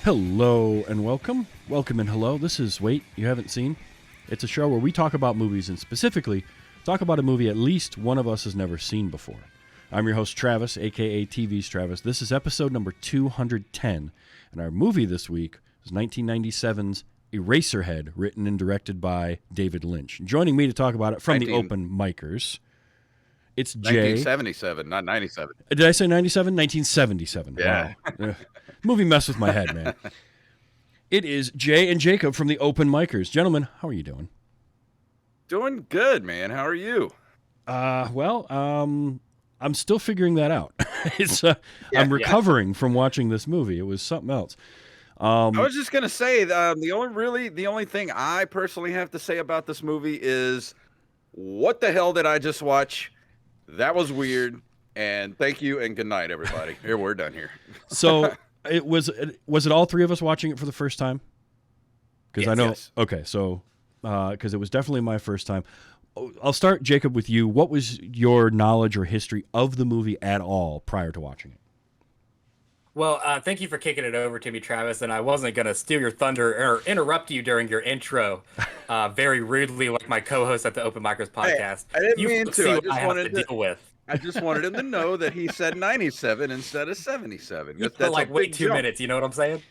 Hello and welcome. Welcome and hello. This is Wait, You Haven't Seen. It's a show where we talk about movies and specifically talk about a movie at least one of us has never seen before. I'm your host, Travis, a.k.a. TV's Travis. This is episode number 210, and our movie this week is 1997's Eraserhead, written and directed by David Lynch. Joining me to talk about it from the Open Micers, it's Jay. 1977, not 97. Did I say 97? 1977. Yeah. Wow. Movie messed with my head, man. It is Jay and Jacob from the Open Micers. Gentlemen, how are you doing? Doing good, man. How are you? I'm still figuring that out. I'm recovering from watching this movie. It was something else. I was just gonna say the only thing I personally have to say about this movie is, what the hell did I just watch? That was weird. And thank you and good night, everybody. Here, we're done here. So was it all three of us watching it for the first time? Because yes, I know. Yes. Okay, so because it was definitely my first time. I'll start, Jacob, with you. What was your knowledge or history of the movie at all prior to watching it? Well, thank you for kicking it over to me, Travis, and I wasn't going to steal your thunder or interrupt you during your intro very rudely like my co-host at the Open Micros podcast. Hey, I didn't you mean to. I just wanted to deal with. I just wanted him to know that he said 97 instead of 77. That's like wait 2 minutes, you know what I'm saying?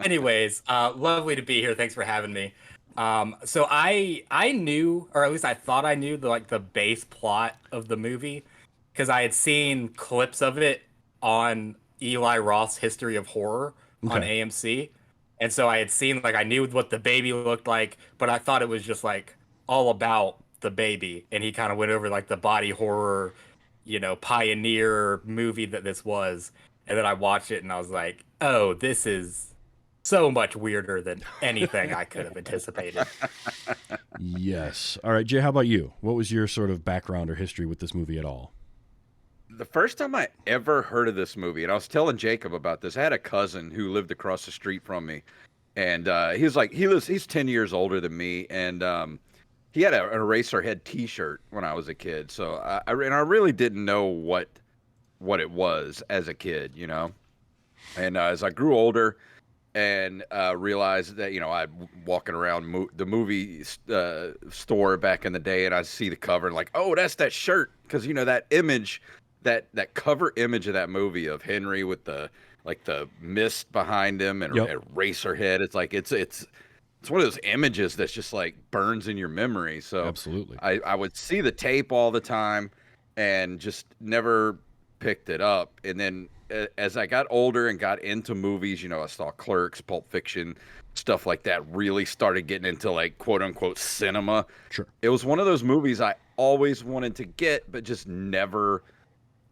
Anyways, lovely to be here. Thanks for having me. So I knew, or at least I thought I knew the base plot of the movie because I had seen clips of it on Eli Roth's History of Horror on AMC. And so I had seen, I knew what the baby looked like, but I thought it was just all about the baby. And he kind of went over the body horror, pioneer movie that this was. And then I watched it and I was like, oh, this is so much weirder than anything I could have anticipated. Yes. All right, Jay, how about you? What was your sort of background or history with this movie at all? The first time I ever heard of this movie, and I was telling Jacob about this, I had a cousin who lived across the street from me, and he's 10 years older than me, and he had an Eraserhead T-shirt when I was a kid. So I really didn't know what it was as a kid, And as I grew older and realized that I'd walking around the movie store back in the day, and I see the cover and oh, that's that shirt, because that image. That cover image of that movie of Henry with the mist behind him and Eraserhead. It's one of those images that's just burns in your memory. So absolutely, I would see the tape all the time and just never picked it up. And then as I got older and got into movies, I saw Clerks, Pulp Fiction, stuff like that. Really started getting into quote unquote cinema. Sure, it was one of those movies I always wanted to get, but just never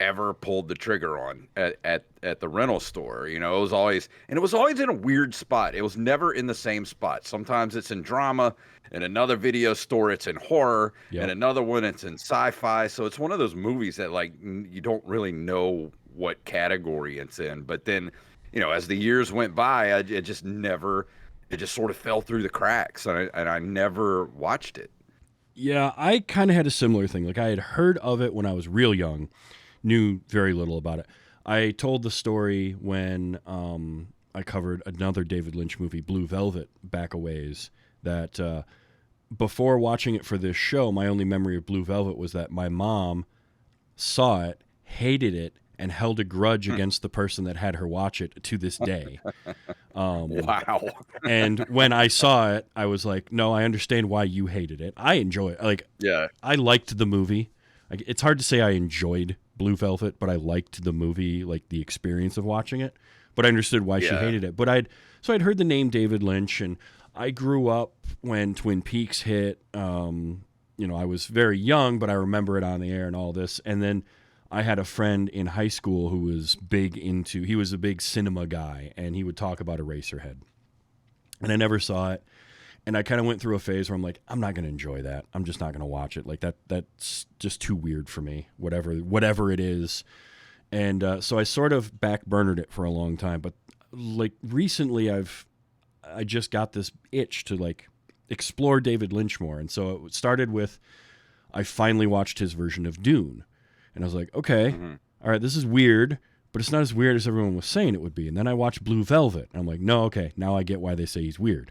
ever pulled the trigger on at the rental store. It was always in a weird spot. It was never in the same spot. Sometimes it's in drama, in another video store it's in horror, and another one it's in sci-fi. So it's one of those movies that you don't really know what category it's in. But then, as the years went by, it just sort of fell through the cracks, and I never watched it. Yeah, I kind of had a similar thing. I had heard of it when I was real young, knew very little about it. I told the story when I covered another David Lynch movie, Blue Velvet, back a ways, that before watching it for this show, my only memory of Blue Velvet was that my mom saw it, hated it, and held a grudge against the person that had her watch it to this day. Wow. And when I saw it, I was like, no, I understand why you hated it. I enjoy it. I liked the movie. It's hard to say I enjoyed Blue Velvet, but I liked the movie, the experience of watching it. But I understood why she hated it. But I'd heard the name David Lynch, and I grew up when Twin Peaks hit. I was very young, but I remember it on the air and all this. And then I had a friend in high school who was he was a big cinema guy, and he would talk about Eraserhead. And I never saw it. And I kind of went through a phase where I'm like, I'm not going to enjoy that. I'm just not going to watch it. That's just too weird for me, whatever it is. And so I sort of backburnered it for a long time. But recently I just got this itch to explore David Lynch more. And so it started with, I finally watched his version of Dune. And I was like, okay, all right, this is weird, but it's not as weird as everyone was saying it would be. And then I watched Blue Velvet, and I'm like, no, okay, now I get why they say he's weird.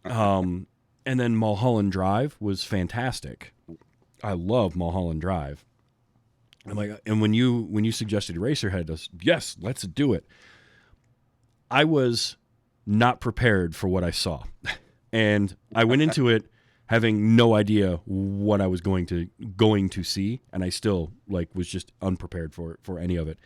And then Mulholland Drive was fantastic. I love Mulholland Drive. I'm like, and when you suggested Eraserhead, I was, yes, let's do it. I was not prepared for what I saw, and I went into it having no idea what I was going to see, and I still was just unprepared for any of it.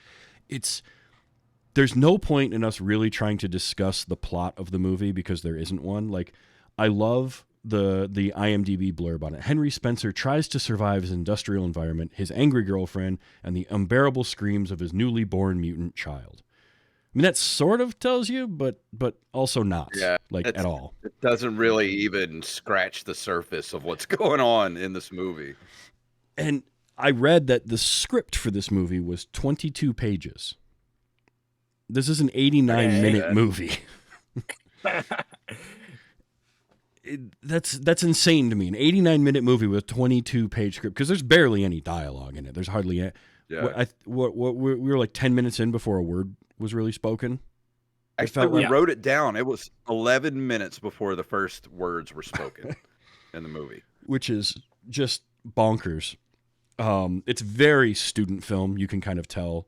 There's no point in us really trying to discuss the plot of the movie because there isn't one. Like, I love the IMDb blurb on it. Henry Spencer tries to survive his industrial environment, his angry girlfriend, and the unbearable screams of his newly born mutant child. I mean, that sort of tells you, but also not, at all. It doesn't really even scratch the surface of what's going on in this movie. And I read that the script for this movie was 22 pages. This is an 89-minute movie. That's insane to me. An 89-minute movie with a 22-page script, because there's barely any dialogue in it. There's hardly any. Yeah. We were like 10 minutes in before a word was really spoken. Actually, we wrote it down. It was 11 minutes before the first words were spoken in the movie, which is just bonkers. It's very student film. You can kind of tell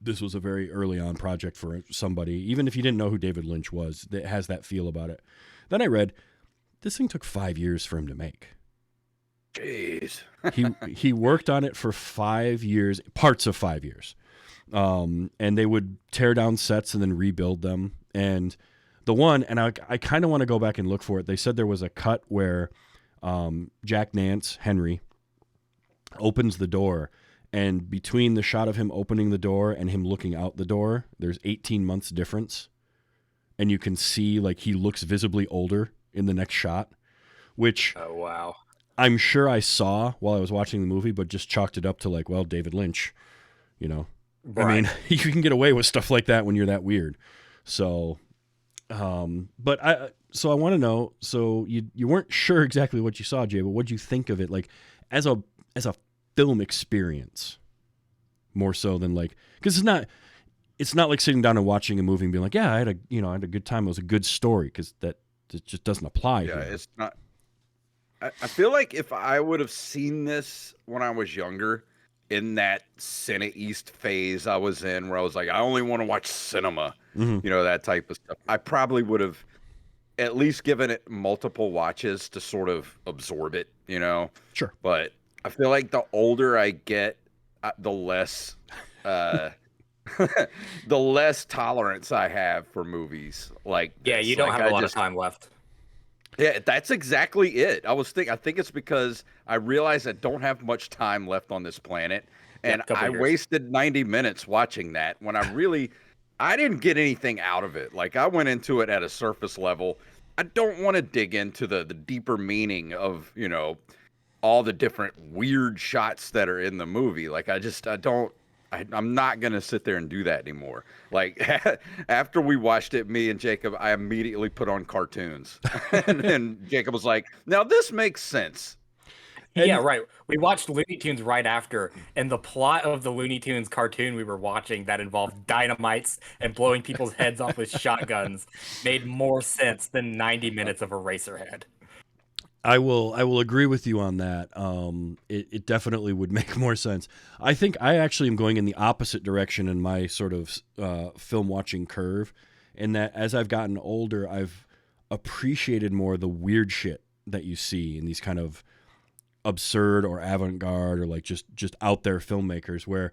this was a very early on project for somebody, even if you didn't know who David Lynch was. That has that feel about it. Then I read this thing took 5 years for him to make. Jeez. he worked on it for 5 years, parts of 5 years. And they would tear down sets and then rebuild them. And the one, and I kind of want to go back and look for it. They said there was a cut where Jack Nance, Henry, opens the door, and between the shot of him opening the door and him looking out the door, there's 18 months difference. And you can see he looks visibly older in the next shot, which oh wow, I'm sure I saw while I was watching the movie, but just chalked it up to David Lynch, Right. I mean, you can get away with stuff like that when you're that weird. So, but I want to know. So you weren't sure exactly what you saw, Jay, but what'd you think of it, as a film experience, more so than because it's not like sitting down and watching a movie and being like, yeah, I had a good time. It was a good story, because that it just doesn't apply here. It's not. I feel like if I would have seen this when I was younger, in that Cine East phase I was in, where I was like, I only want to watch cinema, that type of stuff, I probably would have at least given it multiple watches to sort of absorb it, Sure. But I feel like the older I get, the less the less tolerance I have for movies like this. Yeah, you don't have a lot of time left. Yeah, that's exactly it. I think it's because I realized I don't have much time left on this planet, and I wasted 90 minutes watching that when I didn't get anything out of it. I went into it at a surface level. I don't want to dig into the deeper meaning of, all the different weird shots that are in the movie. I'm not going to sit there and do that anymore. After we watched it, me and Jacob, I immediately put on cartoons. and Jacob was like, now this makes sense. Yeah, right. We watched Looney Tunes right after, and the plot of the Looney Tunes cartoon we were watching that involved dynamites and blowing people's heads off with shotguns made more sense than 90 minutes of Eraserhead. I will agree with you on that. It definitely would make more sense. I think I actually am going in the opposite direction in my sort of film watching curve, in that as I've gotten older, I've appreciated more the weird shit that you see in these kind of absurd or avant-garde or just out there filmmakers, where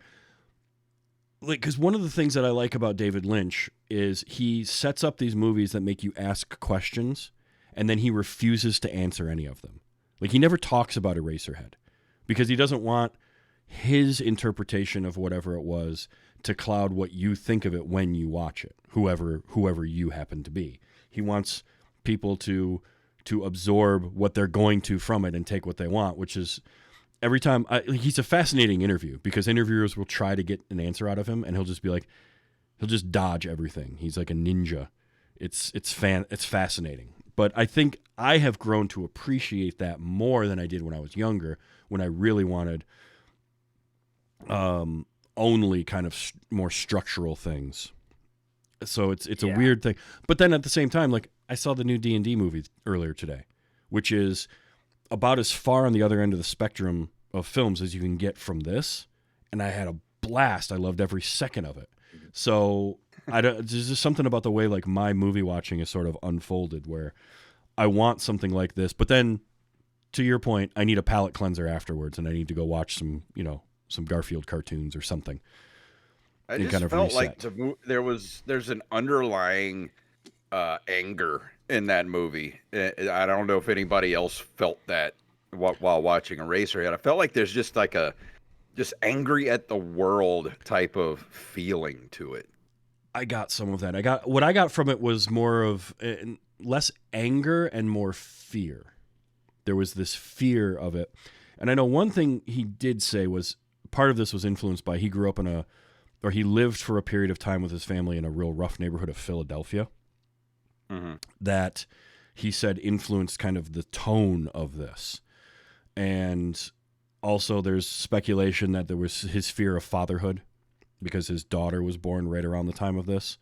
because one of the things that I like about David Lynch is he sets up these movies that make you ask questions, and then he refuses to answer any of them. He never talks about Eraserhead because he doesn't want his interpretation of whatever it was to cloud what you think of it when you watch it, whoever you happen to be. He wants people to absorb what they're going to from it and take what they want, which is every time. He's a fascinating interview because interviewers will try to get an answer out of him, and he'll just dodge everything. He's like a ninja. It's fascinating. But I think I have grown to appreciate that more than I did when I was younger, when I really wanted only kind of more structural things. So it's a Yeah. weird thing. But then at the same time, like I saw the new D&D movie earlier today, which is about as far on the other end of the spectrum of films as you can get from this, and I had a blast. I loved every second of it. So there's just something about the way like my movie watching is sort of unfolded, where I want something like this, but then to your point, I need a palate cleanser afterwards, and I need to go watch some Garfield cartoons or something. I just kind of felt reset. Like there's an underlying anger in that movie. I don't know if anybody else felt that while watching Eraserhead. I felt like there's just like just angry at the world type of feeling to it. I got some of that. What I got from it was more of less anger and more fear. There was this fear of it. And I know one thing he did say was part of this was influenced by he grew up he lived for a period of time with his family in a real rough neighborhood of Philadelphia. Mm-hmm. That he said influenced kind of the tone of this. And also there's speculation that there was his fear of fatherhood because his daughter was born right around the time of this.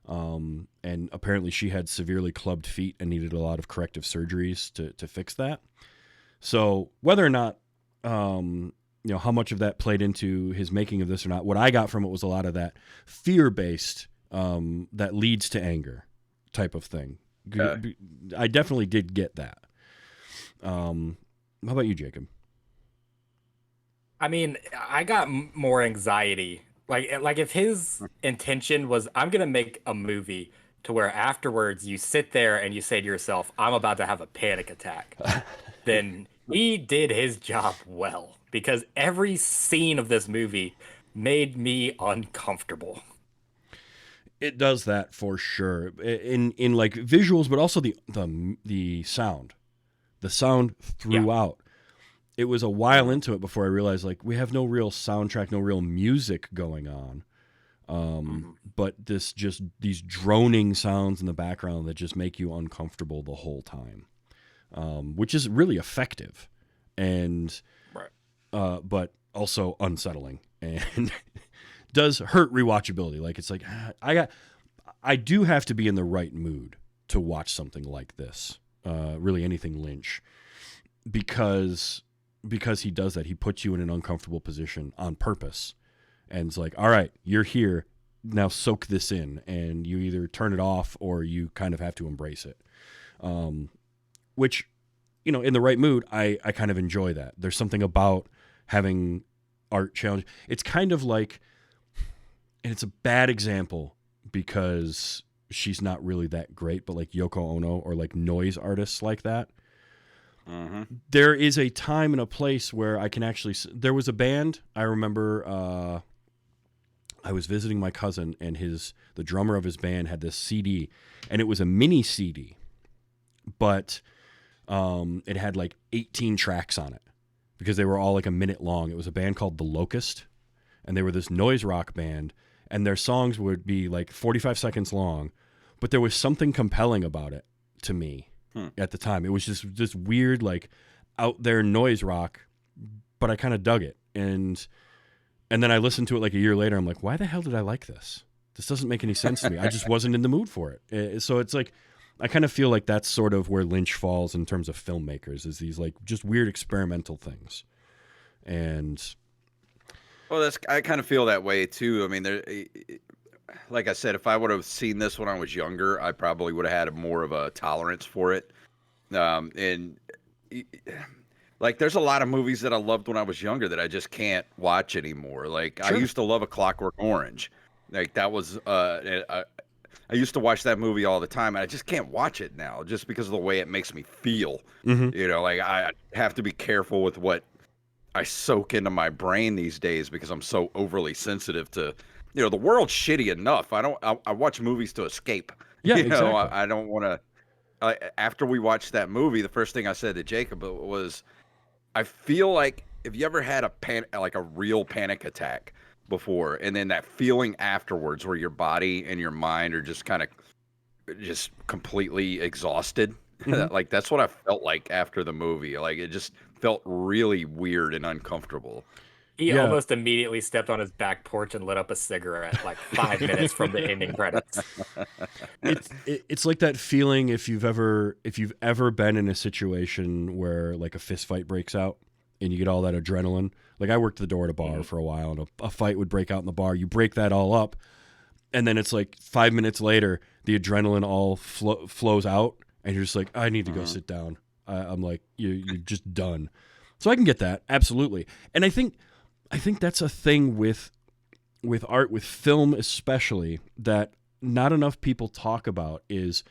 And apparently she had severely clubbed feet and needed a lot of corrective surgeries to fix that. So whether or not, how much of that played into his making of this or not, what I got from it was a lot of that fear-based, that leads to anger type of thing. I definitely did get that. How about you, Jacob? I mean, I got more anxiety. Like if his intention was, I'm going to make a movie to where afterwards you sit there and you say to yourself, I'm about to have a panic attack, then he did his job well, because every scene of this movie made me uncomfortable. It does that for sure in like visuals, but also the sound, throughout. Yeah. It was a while into it before I realized like we have no real soundtrack, no real music going on. But these droning sounds in the background that just make you uncomfortable the whole time. Which is really effective and, right. But also unsettling and does hurt rewatchability. Like, it's like, I do have to be in the right mood to watch something like this. Really anything Lynch, because he does that. He puts you in an uncomfortable position on purpose. And it's like, all right, you're here. Now soak this in. And you either turn it off or you kind of have to embrace it. Which, in the right mood, I kind of enjoy that. There's something about having art challenge. It's kind of like, and it's a bad example because she's not really that great, but like Yoko Ono or like noise artists like that. Mm-hmm. There is a time and a place where I can actually. There was a band I remember. I was visiting my cousin, and the drummer of his band had this CD, and it was a mini CD, but it had like 18 tracks on it because they were all like a minute long. It was a band called The Locust, and they were this noise rock band, and their songs would be like 45 seconds long, but there was something compelling about it to me. At the time, it was just this weird, like out there noise rock, but I kind of dug it. And then I listened to it like a year later. I'm like, why the hell did I like this? This doesn't make any sense to me. I just wasn't in the mood for it. So it's like, I kind of feel like that's sort of where Lynch falls in terms of filmmakers, is these like just weird experimental things. And well, I kind of feel that way too. I mean, like I said, if I would have seen this when I was younger, I probably would have had more of a tolerance for it. And like, there's a lot of movies that I loved when I was younger that I just can't watch anymore. Like, sure. I used to love A Clockwork Orange. Like, that was, I used to watch that movie all the time, and I just can't watch it now just because of the way it makes me feel. Mm-hmm. Like, I have to be careful with what I soak into my brain these days because I'm so overly sensitive to, the world's shitty enough. I watch movies to escape. Yeah, exactly. I don't want to. After we watched that movie, the first thing I said to Jacob was, I feel like, if you ever had a real panic attack before, and then that feeling afterwards where your body and your mind are just kind of just completely exhausted. Mm-hmm. Like, that's what I felt like after the movie. Like, it just felt really weird and uncomfortable. He Yeah. almost immediately stepped on his back porch and lit up a cigarette like 5 minutes from the ending credits. It's like that feeling if you've ever been in a situation where like a fist fight breaks out and you get all that adrenaline. Like I worked the door at a bar for a while, and a fight would break out in the bar. You break that all up, and then it's like 5 minutes later, the adrenaline all flows out, and you're just like, I need to go sit down. I'm like, you're just done. So I can get that, absolutely. And I think that's a thing with art, with film especially, that not enough people talk about is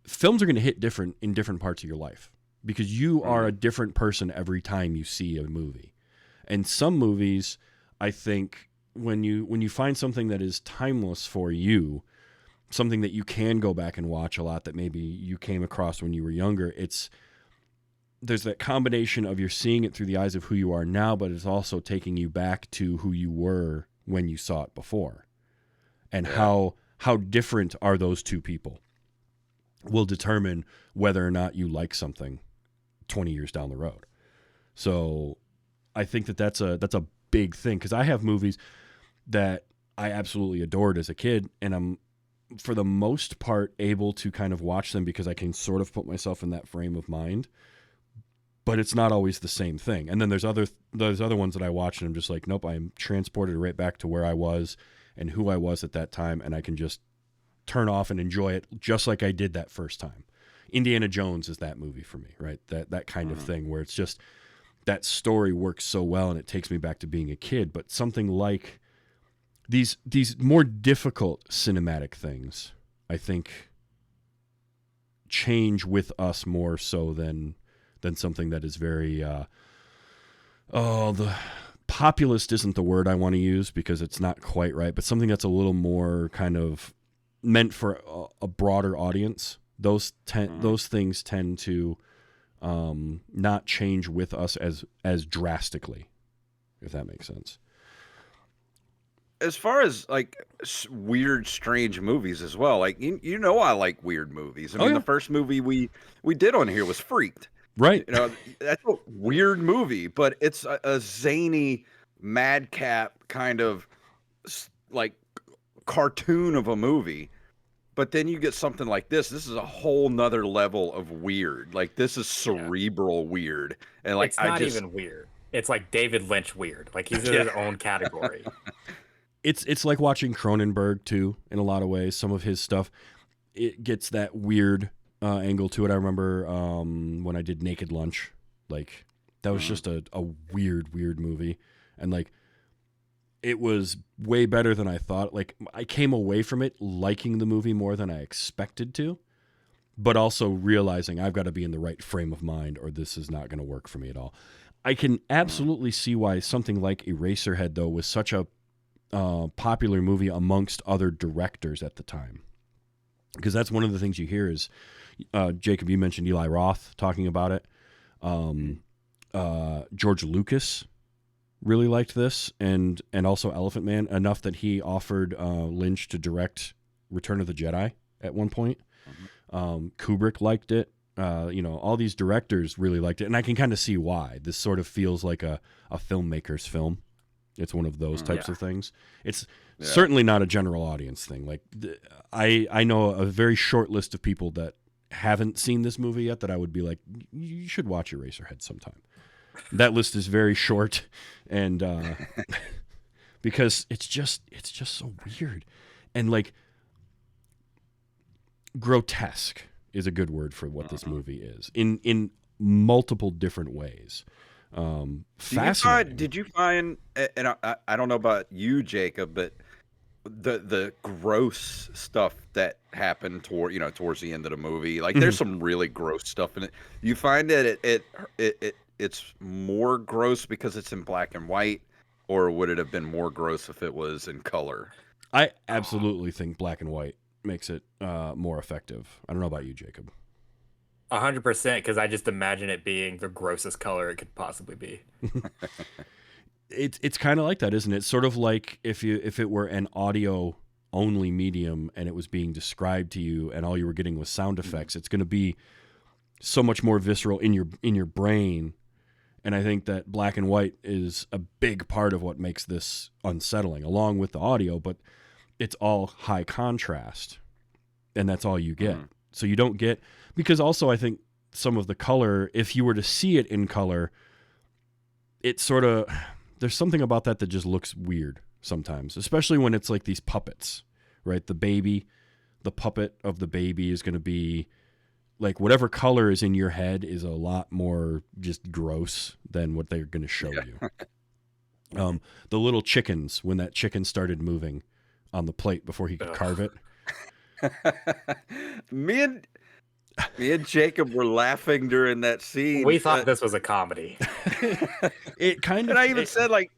films are going to hit different in different parts of your life because you are a different person every time you see a movie. And some movies, I think, when you find something that is timeless for you, something that you can go back and watch a lot that maybe you came across when you were younger, there's that combination of you're seeing it through the eyes of who you are now, but it's also taking you back to who you were when you saw it before. And how different are those two people will determine whether or not you like something 20 years down the road. So I think that's a big thing, because I have movies that I absolutely adored as a kid, and I'm for the most part able to kind of watch them because I can sort of put myself in that frame of mind, but it's not always the same thing. And then there's other ones that I watch and I'm just like, nope, I'm transported right back to where I was and who I was at that time, and I can just turn off and enjoy it just like I did that first time. Indiana Jones is that movie for me, right? That kind of thing where it's just that story works so well and it takes me back to being a kid. But something like these more difficult cinematic things, I think, change with us more so than something that is very the populist isn't the word I want to use because it's not quite right, but something that's a little more kind of meant for a broader audience. Those things tend to not change with us as drastically, if that makes sense. As far as like weird, strange movies as well, like you know, I like weird movies. I mean, the first movie we did on here was Freaked. Right. You know, that's a weird movie, but it's a zany, madcap kind of like cartoon of a movie. But then you get something like this. This is a whole nother level of weird. Like this is cerebral weird, and like it's not even weird. It's like David Lynch weird. Like he's in his own category. It's like watching Cronenberg too. In a lot of ways, some of his stuff, it gets that weird angle to it. I remember when I did Naked Lunch, like that was just a weird movie, and like it was way better than I thought. Like I came away from it liking the movie more than I expected to, but also realizing I've got to be in the right frame of mind or this is not going to work for me at all. I can absolutely see why something like Eraserhead though was such a popular movie amongst other directors at the time, because that's one of the things you hear is Jacob, you mentioned Eli Roth talking about it. George Lucas really liked this, and also Elephant Man, enough that he offered Lynch to direct Return of the Jedi at one point. Kubrick liked it. All these directors really liked it, and I can kind of see why. This sort of feels like a filmmaker's film. It's one of those types of things. It's certainly not a general audience thing. Like I know a very short list of people that haven't seen this movie yet that I would be like, you should watch Eraserhead sometime. That list is very short, and because it's just so weird, and like grotesque is a good word for what this movie is in multiple different ways. Fascinating. Did you find? And I don't know about you, Jacob, but the gross stuff that happened towards the end of the movie, like there's some really gross stuff in it. You find that it's more gross because it's in black and white, or would it have been more gross if it was in color? I absolutely think black and white makes it more effective. I don't know about you, Jacob. 100%, because I just imagine it being the grossest color it could possibly be. It's kind of like that, isn't it? Sort of like if it were an audio only medium and it was being described to you and all you were getting was sound effects, it's going to be so much more visceral in your brain, And I think that black and white is a big part of what makes this unsettling, along with the audio, but it's all high contrast. And that's all you get. So you don't get, because also I think some of the color, if you were to see it in color, it sort of, there's something about that just looks weird sometimes, especially when it's like these puppets, right? The puppet of the baby is going to be like whatever color is in your head is a lot more just gross than what they're going to show you. The little chickens, when that chicken started moving on the plate before he could carve it. Me and Jacob were laughing during that scene. We thought this was a comedy. It kind of. And I even said, like,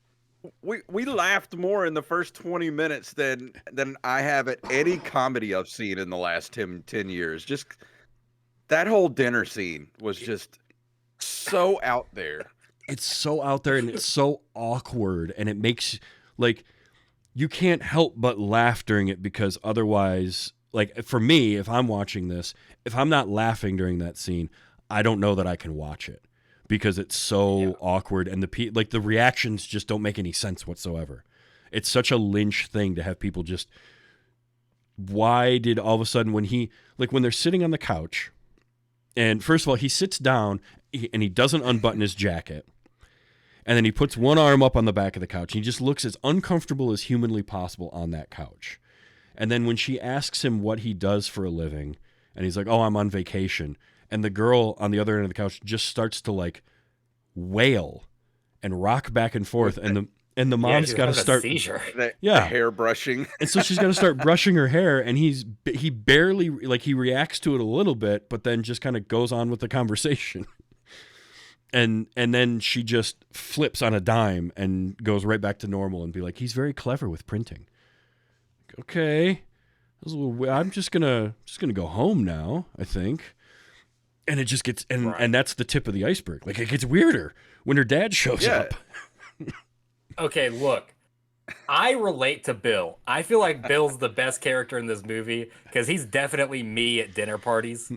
we laughed more in the first 20 minutes than I have at any comedy I've seen in the last 10 years. Just that whole dinner scene was just so out there. It's so out there and it's so awkward, and it makes, like, you can't help but laugh during it, because otherwise, like, for me, if I'm watching this, if I'm not laughing during that scene, I don't know that I can watch it, because it's so awkward, and the reactions just don't make any sense whatsoever. It's such a Lynch thing to have people just, why did all of a sudden when they're sitting on the couch, and first of all, he sits down and he doesn't unbutton his jacket, and then he puts one arm up on the back of the couch, and he just looks as uncomfortable as humanly possible on that couch. And then when she asks him what he does for a living, and he's like, "Oh, I'm on vacation," and the girl on the other end of the couch just starts to like wail and rock back and forth, and the mom's got to start hair brushing, and so she's got to start brushing her hair, and he barely, like, he reacts to it a little bit, but then just kind of goes on with the conversation. And then she just flips on a dime and goes right back to normal and be like, "He's very clever with printing." Okay, I'm just gonna go home now, I think. And it just gets, and that's the tip of the iceberg. Like, it gets weirder when her dad shows up. Okay, look, I relate to Bill. I feel like Bill's the best character in this movie because he's definitely me at dinner parties.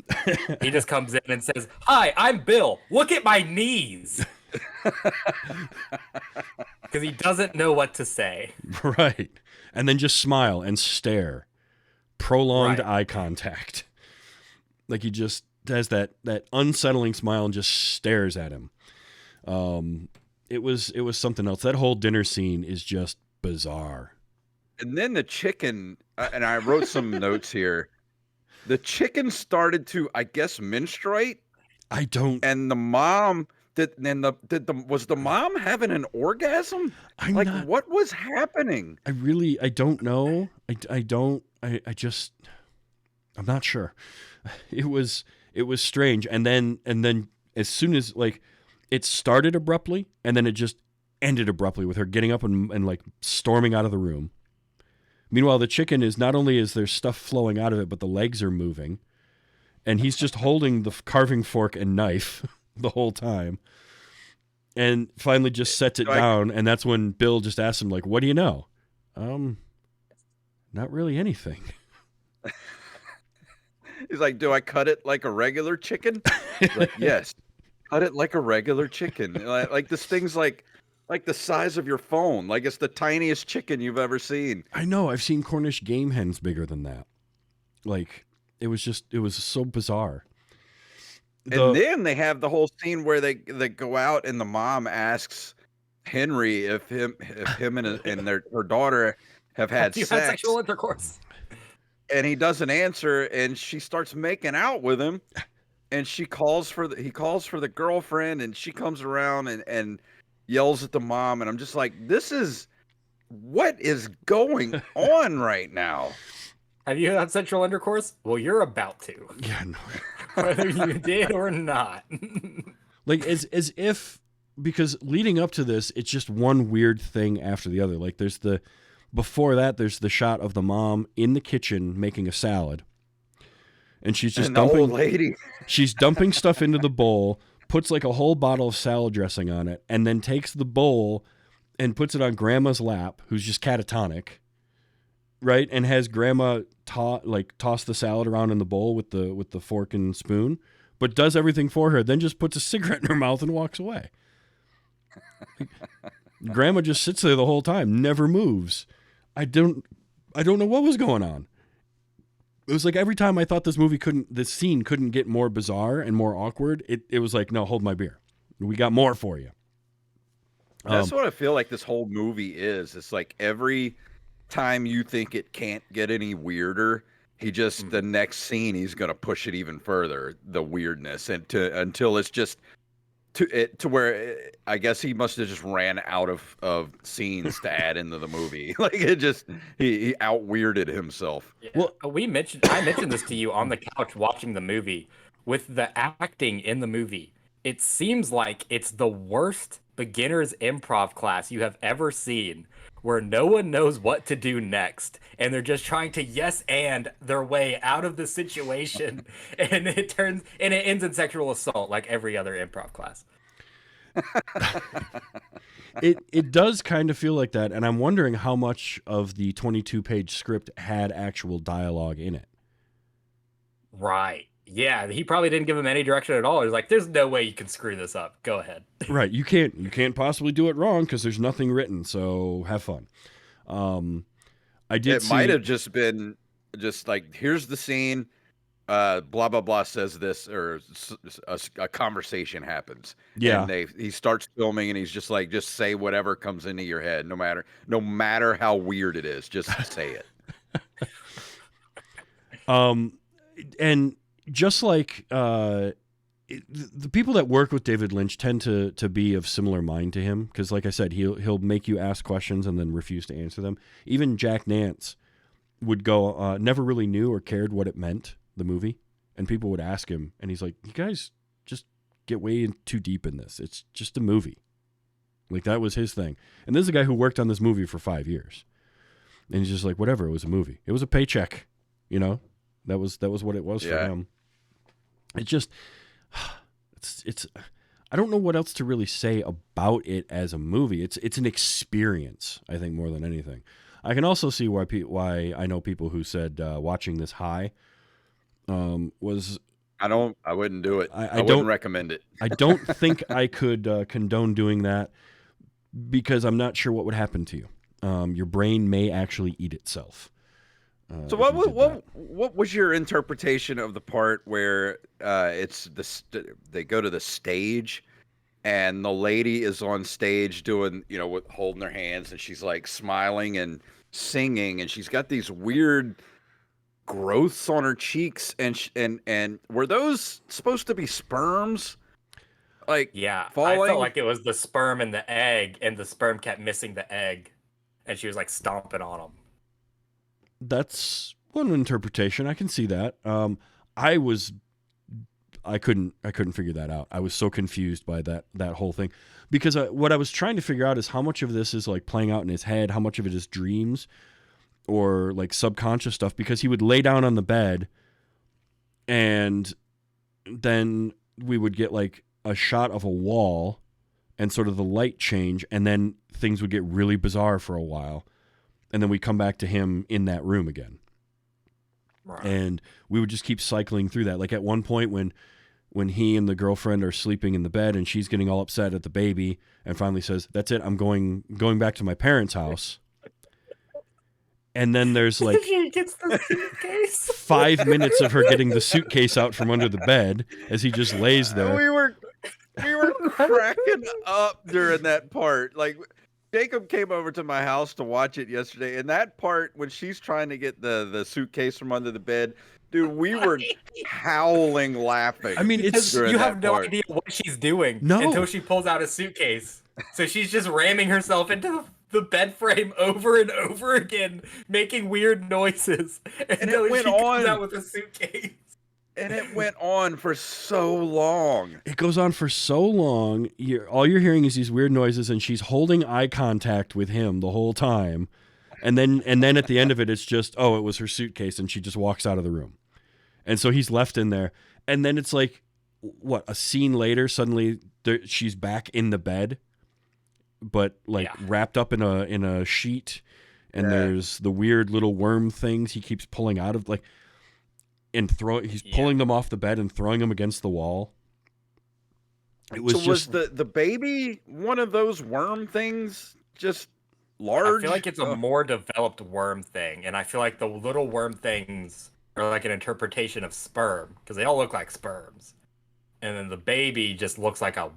He just comes in and says, "Hi, I'm Bill. Look at my knees." Because he doesn't know what to say. Right. And then just smile and stare. Prolonged eye contact. Like, he just has that unsettling smile and just stares at him. It was something else. That whole dinner scene is just bizarre. And then the chicken, and I wrote some notes here. The chicken started to, I guess, menstruate. And the mom was the mom having an orgasm? What was happening? I don't know. I'm not sure. It was strange. And then as soon as, like, it started abruptly, and then it just ended abruptly with her getting up and like storming out of the room. Meanwhile, the chicken is, not only is there stuff flowing out of it, but the legs are moving, and he's just holding the carving fork and knife the whole time, and finally just sets it down. And that's when Bill just asks him, like, "What do you know?" Not really anything. He's like, "Do I cut it like a regular chicken?" Like, yes. Cut it like a regular chicken. Like, this thing's like the size of your phone. Like, it's the tiniest chicken you've ever seen. I know. I've seen Cornish game hens bigger than that. Like, it was so bizarre. And then they have the whole scene where they go out, and the mom asks Henry if him and her daughter have had sex. Had sexual intercourse. And he doesn't answer, and she starts making out with him. And he calls for the girlfriend, and she comes around and yells at the mom. And I'm just like, what is going on right now? Have you had sexual intercourse? Well, you're about to. Yeah, no. Whether you did or not. Like, as if, because leading up to this, it's just one weird thing after the other. Like, before that, there's the shot of the mom in the kitchen making a salad. And she's just dumping, old lady. She's dumping stuff into the bowl, puts like a whole bottle of salad dressing on it, and then takes the bowl and puts it on Grandma's lap, who's just catatonic, right? And has Grandma toss the salad around in the bowl with the fork and spoon, but does everything for her. Then just puts a cigarette in her mouth and walks away. Grandma just sits there the whole time, never moves. I don't know what was going on. It was like every time I thought this scene couldn't get more bizarre and more awkward, it was like, no, hold my beer. We got more for you. That's what I feel like this whole movie is. It's like every time you think it can't get any weirder, the next scene he's going to push it even further, the weirdness, until it's just to where I guess he must have just ran out of scenes to add into the movie. Like he out weirded himself. Yeah. Well, I mentioned this to you on the couch watching the movie. With the acting in the movie, it seems like it's the worst beginner's improv class you have ever seen, where no one knows what to do next, and they're just trying to yes and their way out of the situation, and it ends in sexual assault like every other improv class. It does kind of feel like that, and I'm wondering how much of the 22-page script had actual dialogue in it. Right. Yeah, he probably didn't give him any direction at all. He's like, "There's no way you can screw this up. Go ahead." Right. You can't possibly do it wrong because there's nothing written. So have fun. It might have just been just like, here's the scene. Blah blah blah says this, or a conversation happens. Yeah. And he starts filming, and he's just like, just say whatever comes into your head, no matter how weird it is, just say it. And just like the people that work with David Lynch tend to be of similar mind to him, because like I said, he'll make you ask questions and then refuse to answer them. Even Jack Nance would go, never really knew or cared what it meant, the movie, and people would ask him, and he's like, you guys just get way too deep in this. It's just a movie. Like, that was his thing. And this is a guy who worked on this movie for 5 years, and he's just like, whatever, it was a movie. It was a paycheck, you know? That was what it was for him. It just, it's I don't know what else to really say about it as a movie. It's an experience, I think, more than anything. I can also see why I know people who said watching this high was. I wouldn't do it. I wouldn't recommend it. I don't think I could condone doing that, because I'm not sure what would happen to you. Your brain may actually eat itself. So what was your interpretation of the part where they go to the stage, and the lady is on stage doing, with holding their hands, and she's like smiling and singing, and she's got these weird growths on her cheeks, and were those supposed to be sperms? Like, yeah, falling? I felt like it was the sperm and the egg, and the sperm kept missing the egg, and she was like stomping on them. That's one interpretation. I can see that. I couldn't figure that out. I was so confused by that whole thing, because what I was trying to figure out is how much of this is like playing out in his head, how much of it is dreams or like subconscious stuff, because he would lay down on the bed, and then we would get like a shot of a wall and sort of the light change, and then things would get really bizarre for a while. And then we come back to him in that room again. Right. And we would just keep cycling through that. Like at one point when he and the girlfriend are sleeping in the bed, and she's getting all upset at the baby, and finally says, "That's it, I'm going back to my parents' house." And then there's like she gets the suitcase. 5 minutes of her getting the suitcase out from under the bed as he just lays there. We were cracking up during that part. Like, Jacob came over to my house to watch it yesterday, and that part when she's trying to get the suitcase from under the bed, dude, we were howling laughing. I mean, you have no idea what she's doing until she pulls out a suitcase. So she's just ramming herself into the bed frame over and over again, making weird noises until she comes out with a suitcase. And it went on for so long. It goes on for so long. All you're hearing is these weird noises, and she's holding eye contact with him the whole time. And then at the end of it, it's just, it was her suitcase, and she just walks out of the room. And so he's left in there. And then it's like, a scene later, suddenly she's back in the bed, but wrapped up in a sheet. And there's the weird little worm things he keeps pulling out of, and he's pulling them off the bed and throwing them against the wall. It was so was the baby one of those worm things? Just large? I feel like it's a more developed worm thing, and I feel like the little worm things are like an interpretation of sperm because they all look like sperms, and then the baby just looks like a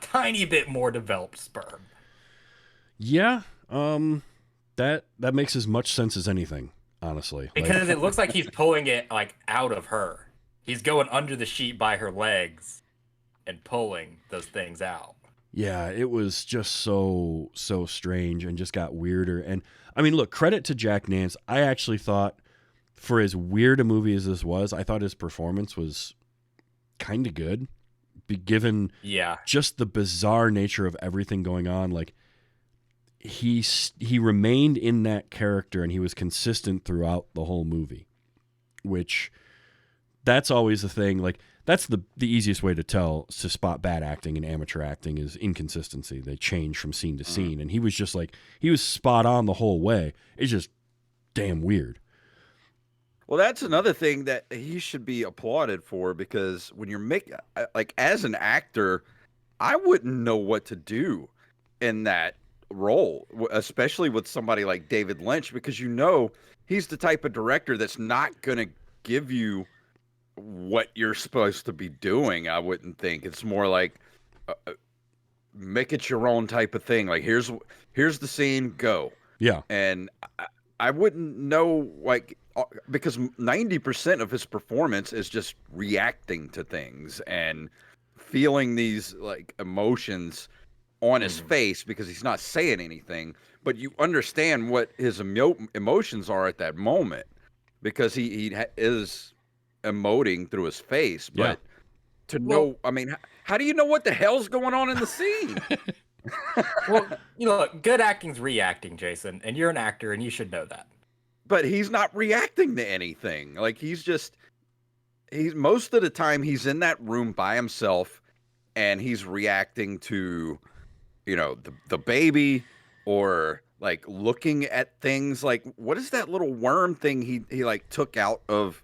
tiny bit more developed sperm. Yeah, that makes as much sense as anything, honestly. Because it looks like he's pulling it like out of her. He's going under the sheet by her legs and pulling those things out. Yeah, it was just so strange and just got weirder. And I mean, look, credit to Jack Nance. I actually thought, for as weird a movie as this was, I thought his performance was kind of good, given just the bizarre nature of everything going on. Like, he remained in that character and he was consistent throughout the whole movie, which that's always the thing. Like, that's the easiest way to spot bad acting and amateur acting is inconsistency. They change from scene to scene. And he was just like, he was spot on the whole way. It's just damn weird. Well, that's another thing that he should be applauded for, because when you're like, as an actor, I wouldn't know what to do in that role, especially with somebody like David Lynch, because he's the type of director that's not going to give you what you're supposed to be doing. I wouldn't think. It's more like make it your own type of thing. Like, here's the scene, go. Yeah. And I wouldn't know, like, because 90% of his performance is just reacting to things and feeling these like emotions on his face because he's not saying anything, but you understand what his emotions are at that moment because he is emoting through his face. But to know, I mean, how do you know what the hell's going on in the scene? Well, good acting's reacting, Jason, and you're an actor and you should know that. But he's not reacting to anything. Like, he's most of the time he's in that room by himself and he's reacting to, the baby, or like looking at things like, what is that little worm thing he like took out of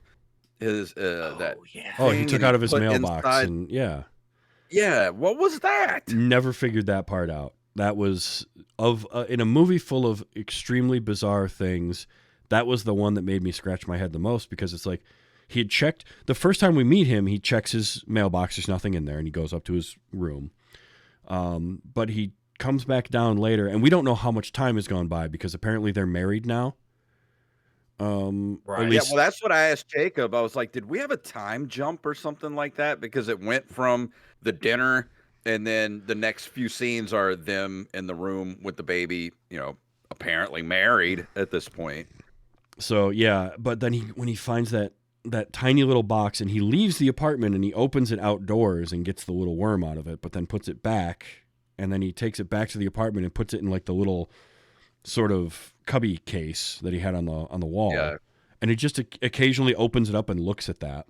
his he took out of his mailbox inside. And what was that? Never figured that part out. That was in a movie full of extremely bizarre things, that was the one that made me scratch my head the most, because it's like he had checked the first time we meet him, he checks his mailbox, there's nothing in there, and he goes up to his room. But he comes back down later, and we don't know how much time has gone by because apparently they're married now. Right. Yeah, well, that's what I asked Jacob. I was like, did we have a time jump or something like that? Because it went from the dinner, and then the next few scenes are them in the room with the baby, apparently married at this point. So, yeah, but then when he finds that tiny little box, and he leaves the apartment and he opens it outdoors and gets the little worm out of it, but then puts it back, and then he takes it back to the apartment and puts it in like the little sort of cubby case that he had on the wall. Yeah. And he just occasionally opens it up and looks at that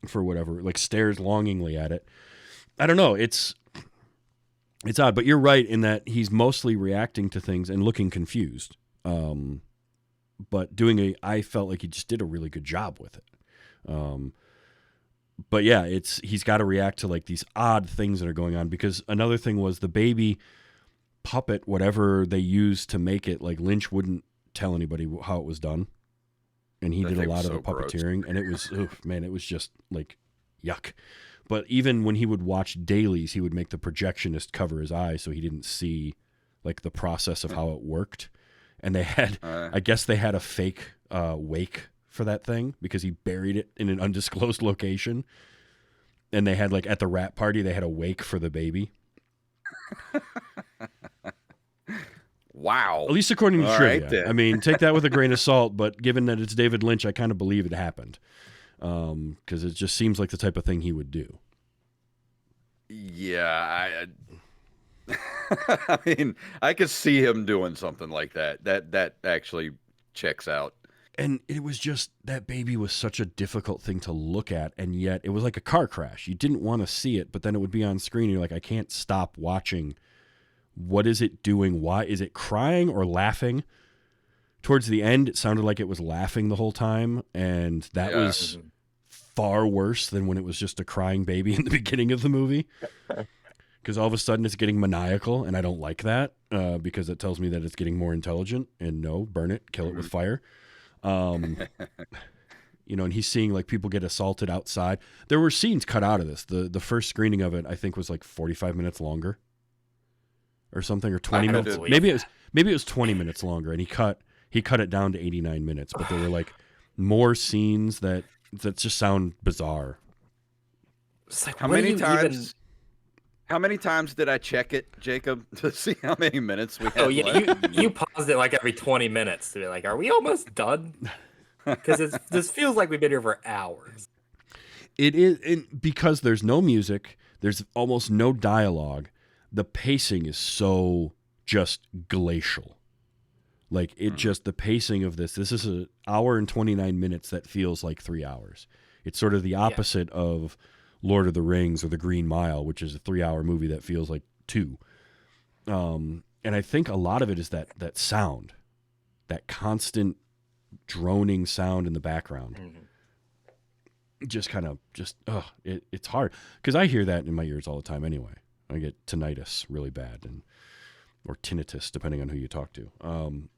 for whatever, like stares longingly at it. I don't know. It's odd, but you're right in that he's mostly reacting to things and looking confused. But I felt like he just did a really good job with it. But yeah, he's got to react to like these odd things that are going on, because another thing was the baby puppet, whatever they used to make it, like Lynch wouldn't tell anybody how it was done. And he did a lot of the puppeteering, gross. And it was, it was just like yuck. But even when he would watch dailies, he would make the projectionist cover his eyes so he didn't see like the process of how it worked. And they had, I guess they had a fake wake for that thing because he buried it in an undisclosed location. And they had like at the wrap party, they had a wake for the baby. Wow. At least according to trivia. Right, I mean, take that with a grain of salt, but given that it's David Lynch, I kind of believe it happened. Because it just seems like the type of thing he would do. Yeah, I mean, I could see him doing something like that. That actually checks out. And it was just, that baby was such a difficult thing to look at, and yet it was like a car crash. You didn't want to see it, but then it would be on screen, and you're like, I can't stop watching. What is it doing? Why? Is it crying or laughing? Towards the end, it sounded like it was laughing the whole time, and that was far worse than when it was just a crying baby in the beginning of the movie. Because all of a sudden it's getting maniacal, and I don't like that because it tells me that it's getting more intelligent. And no, burn it, kill it with fire. You know, and he's seeing like people get assaulted outside. There were scenes cut out of this. The first screening of it, I think, was like 45 minutes longer, or something, or 20 minutes. Maybe it was 20 minutes longer, and he cut it down to 89 minutes. But there were like more scenes that just sound bizarre. Like, how many times did I check it, Jacob, to see how many minutes we had? Oh yeah, you paused it like every 20 minutes to be like, "Are we almost done?" Because this feels like we've been here for hours. It is, because there's no music, there's almost no dialogue. The pacing is so just glacial. Like the pacing of this is an hour and 29 minutes that feels like 3 hours. It's sort of the opposite of Lord of the Rings or The Green Mile, which is a 3-hour movie that feels like 2. And I think a lot of it is that sound, that constant droning sound in the background. Just kind of it's hard because I hear that in my ears all the time anyway. I get tinnitus really bad, or tinnitus depending on who you talk to.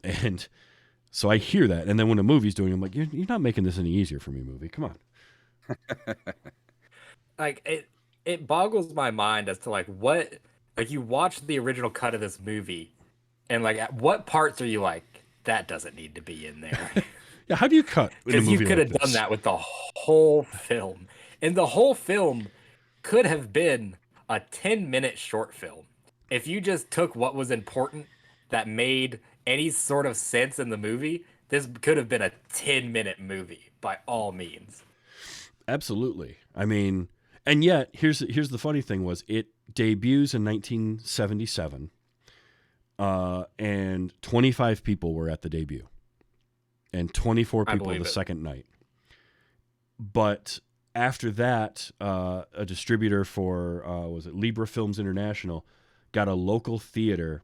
And so I hear that, and then when a movie's doing it, I'm like, you're not making this any easier for me, movie. Come on. Like it boggles my mind as to like what, like, you watch the original cut of this movie, and like at what parts are you like, that doesn't need to be in there? Yeah, how do you cut? Because you could have done that with the whole film. And the whole film could have been a 10-minute short film. If you just took what was important that made any sort of sense in the movie, this could have been a 10-minute movie by all means. Absolutely. I mean, and yet here's the funny thing was it debuts in 1977. And 25 people were at the debut, and 24 people the second night. But after that, a distributor for was it Libra Films International got a local theater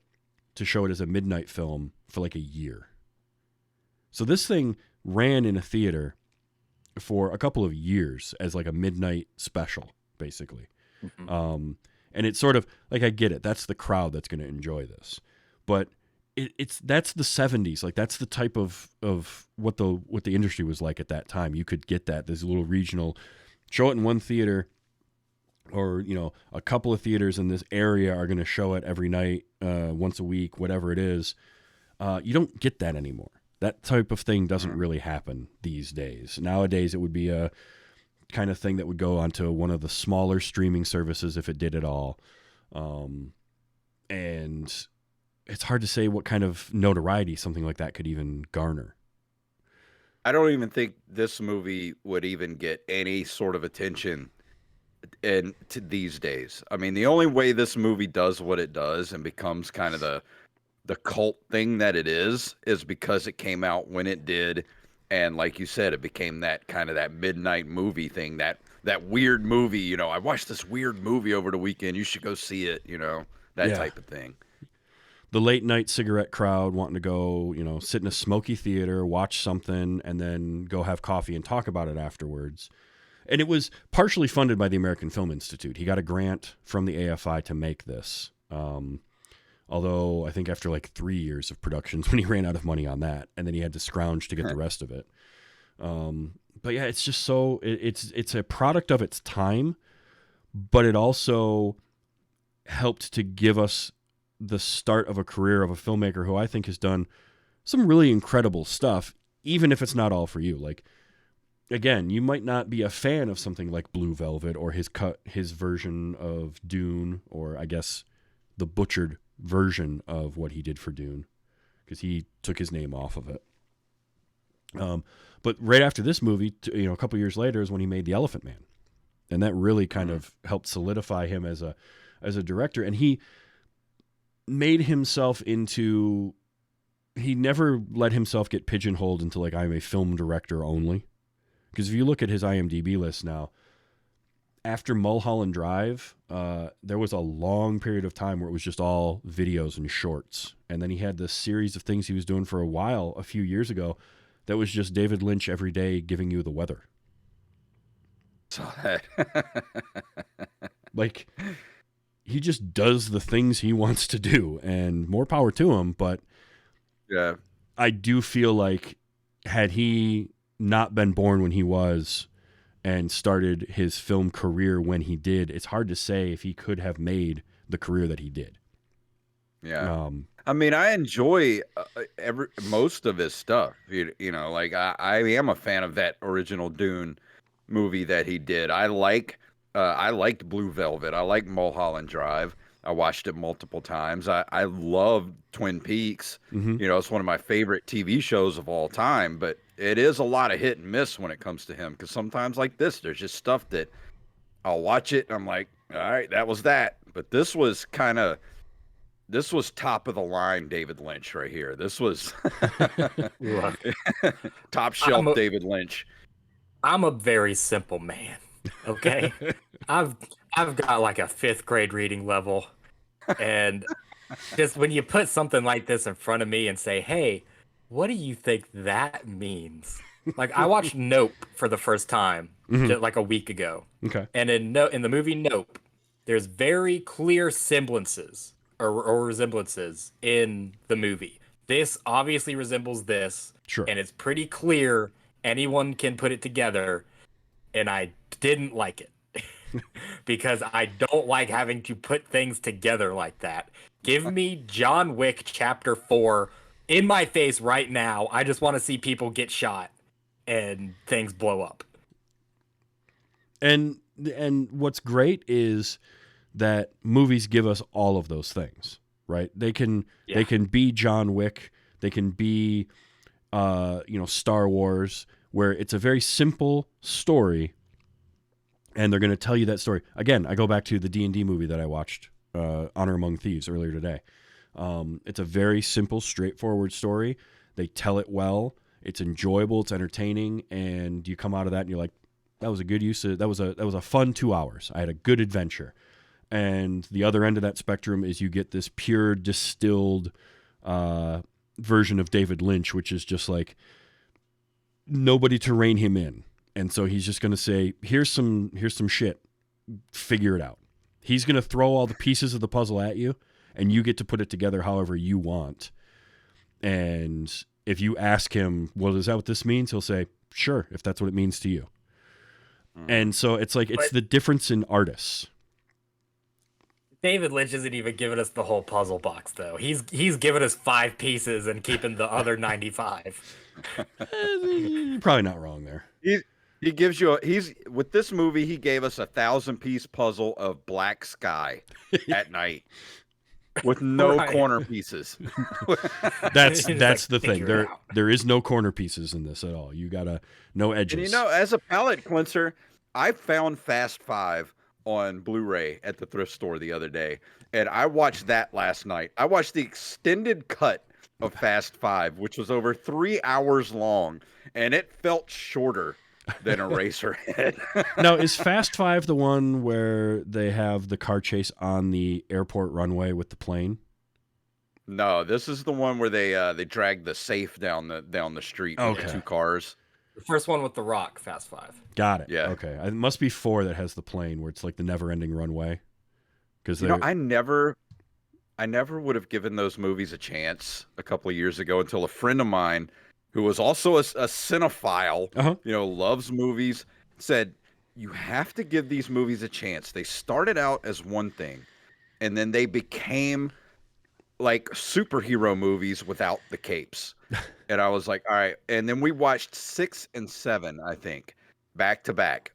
to show it as a midnight film for like a year. So this thing ran in a theater for a couple of years as like a midnight special, basically. And it's sort of like, I get it. That's the crowd that's going to enjoy this. But that's the 70s. Like, that's the type of what the industry was like at that time. You could get that. There's a little regional, show it in one theater, or, you know, a couple of theaters in this area are going to show it every night, once a week, whatever it is. You don't get that anymore. That type of thing doesn't really happen these days. Nowadays, it would be a kind of thing that would go onto one of the smaller streaming services if it did at all. And it's hard to say what kind of notoriety something like that could even garner. I don't even think this movie would even get any sort of attention to these days. I mean, the only way this movie does what it does and becomes kind of the cult thing that it is because it came out when it did. And like you said, it became that kind of that midnight movie thing, that weird movie, you know, I watched this weird movie over the weekend, you should go see it, you know, that type of thing. The late night cigarette crowd wanting to go, you know, sit in a smoky theater, watch something, and then go have coffee and talk about it afterwards. And it was partially funded by the American Film Institute. He got a grant from the AFI to make this. Although I think after like 3 years of productions, when he ran out of money on that, and then he had to scrounge to get the rest of it. But yeah, it's just so, it's a product of its time, but it also helped to give us the start of a career of a filmmaker who I think has done some really incredible stuff, even if it's not all for you. Like, again, you might not be a fan of something like Blue Velvet or his version of Dune, or I guess the butchered version of what he did for Dune, because he took his name off of it. But right after this movie, you know, a couple years later is when he made The Elephant Man, and that really kind of helped solidify him as a director. And he made himself into, he never let himself get pigeonholed into like, I'm a film director only. Because if you look at his IMDb list now, after Mulholland Drive, there was a long period of time where it was just all videos and shorts. And then he had this series of things he was doing for a while, a few years ago, that was just David Lynch every day giving you the weather. Saw that. Like, he just does the things he wants to do, and more power to him. But yeah, I do feel like had he not been born when he was and started his film career when he did, it's hard to say if he could have made the career that he did. Yeah. I mean, I enjoy most of his stuff. You know, like I am a fan of that original Dune movie that he did. I liked Blue Velvet. I like Mulholland Drive. I watched it multiple times. I love Twin Peaks. Mm-hmm. You know, it's one of my favorite TV shows of all time, but it is a lot of hit and miss when it comes to him, because sometimes like this, there's just stuff that I'll watch it and I'm like, all right, that was that. But this was top of the line David Lynch right here. This was top shelf David Lynch. I'm a very simple man. Okay. I've got like a 5th grade reading level, and just when you put something like this in front of me and say, hey, what do you think that means? Like, I watched Nope for the first time just like a week ago. Okay. And in the movie Nope, there's very clear semblances or resemblances in the movie. This obviously resembles this. Sure. And it's pretty clear anyone can put it together. And I didn't like it because I don't like having to put things together like that. Give me John Wick Chapter 4 in my face right now. I just want to see people get shot and things blow up. And what's great is that movies give us all of those things, right? They can be John Wick, they can be Star Wars, where it's a very simple story and they're going to tell you that story. Again, I go back to the D&D movie that I watched, Honor Among Thieves, earlier today. It's a very simple, straightforward story. They tell it well. It's enjoyable. It's entertaining. And you come out of that and you're like, that was a good use of, that was a fun 2 hours. I had a good adventure. And the other end of that spectrum is you get this pure distilled version of David Lynch, which is just like nobody to rein him in. And so he's just going to say, here's some shit. Figure it out. He's going to throw all the pieces of the puzzle at you, and you get to put it together however you want. And if you ask him, well, is that what this means? He'll say, sure, if that's what it means to you. And so it's like, it's the difference in artists. David Lynch isn't even giving us the whole puzzle box, though. He's giving us 5 pieces and keeping the other 95. You're probably not wrong there. He gives you with this movie, he gave us a 1,000-piece puzzle of black sky at night with no corner pieces. That's the thing. There is no corner pieces in this at all. You gotta no edges. And as a palate cleanser, I found Fast 5 on Blu-ray at the thrift store the other day, and I watched that last night. I watched the extended cut of Fast 5, which was over 3 hours long, and it felt shorter than Eraserhead. Now, is Fast 5 the one where they have the car chase on the airport runway with the plane? No, this is the one where they drag the safe down the street with 2 cars. The first one with The Rock, Fast 5. Got it. Yeah. Okay. It must be 4 that has the plane where it's like the never-ending runway. Because I never would have given those movies a chance a couple of years ago until a friend of mine, who was also a cinephile, loves movies, said, you have to give these movies a chance. They started out as one thing, and then they became like superhero movies without the capes. And I was like, all right. And then we watched 6 and 7, I think, back to back.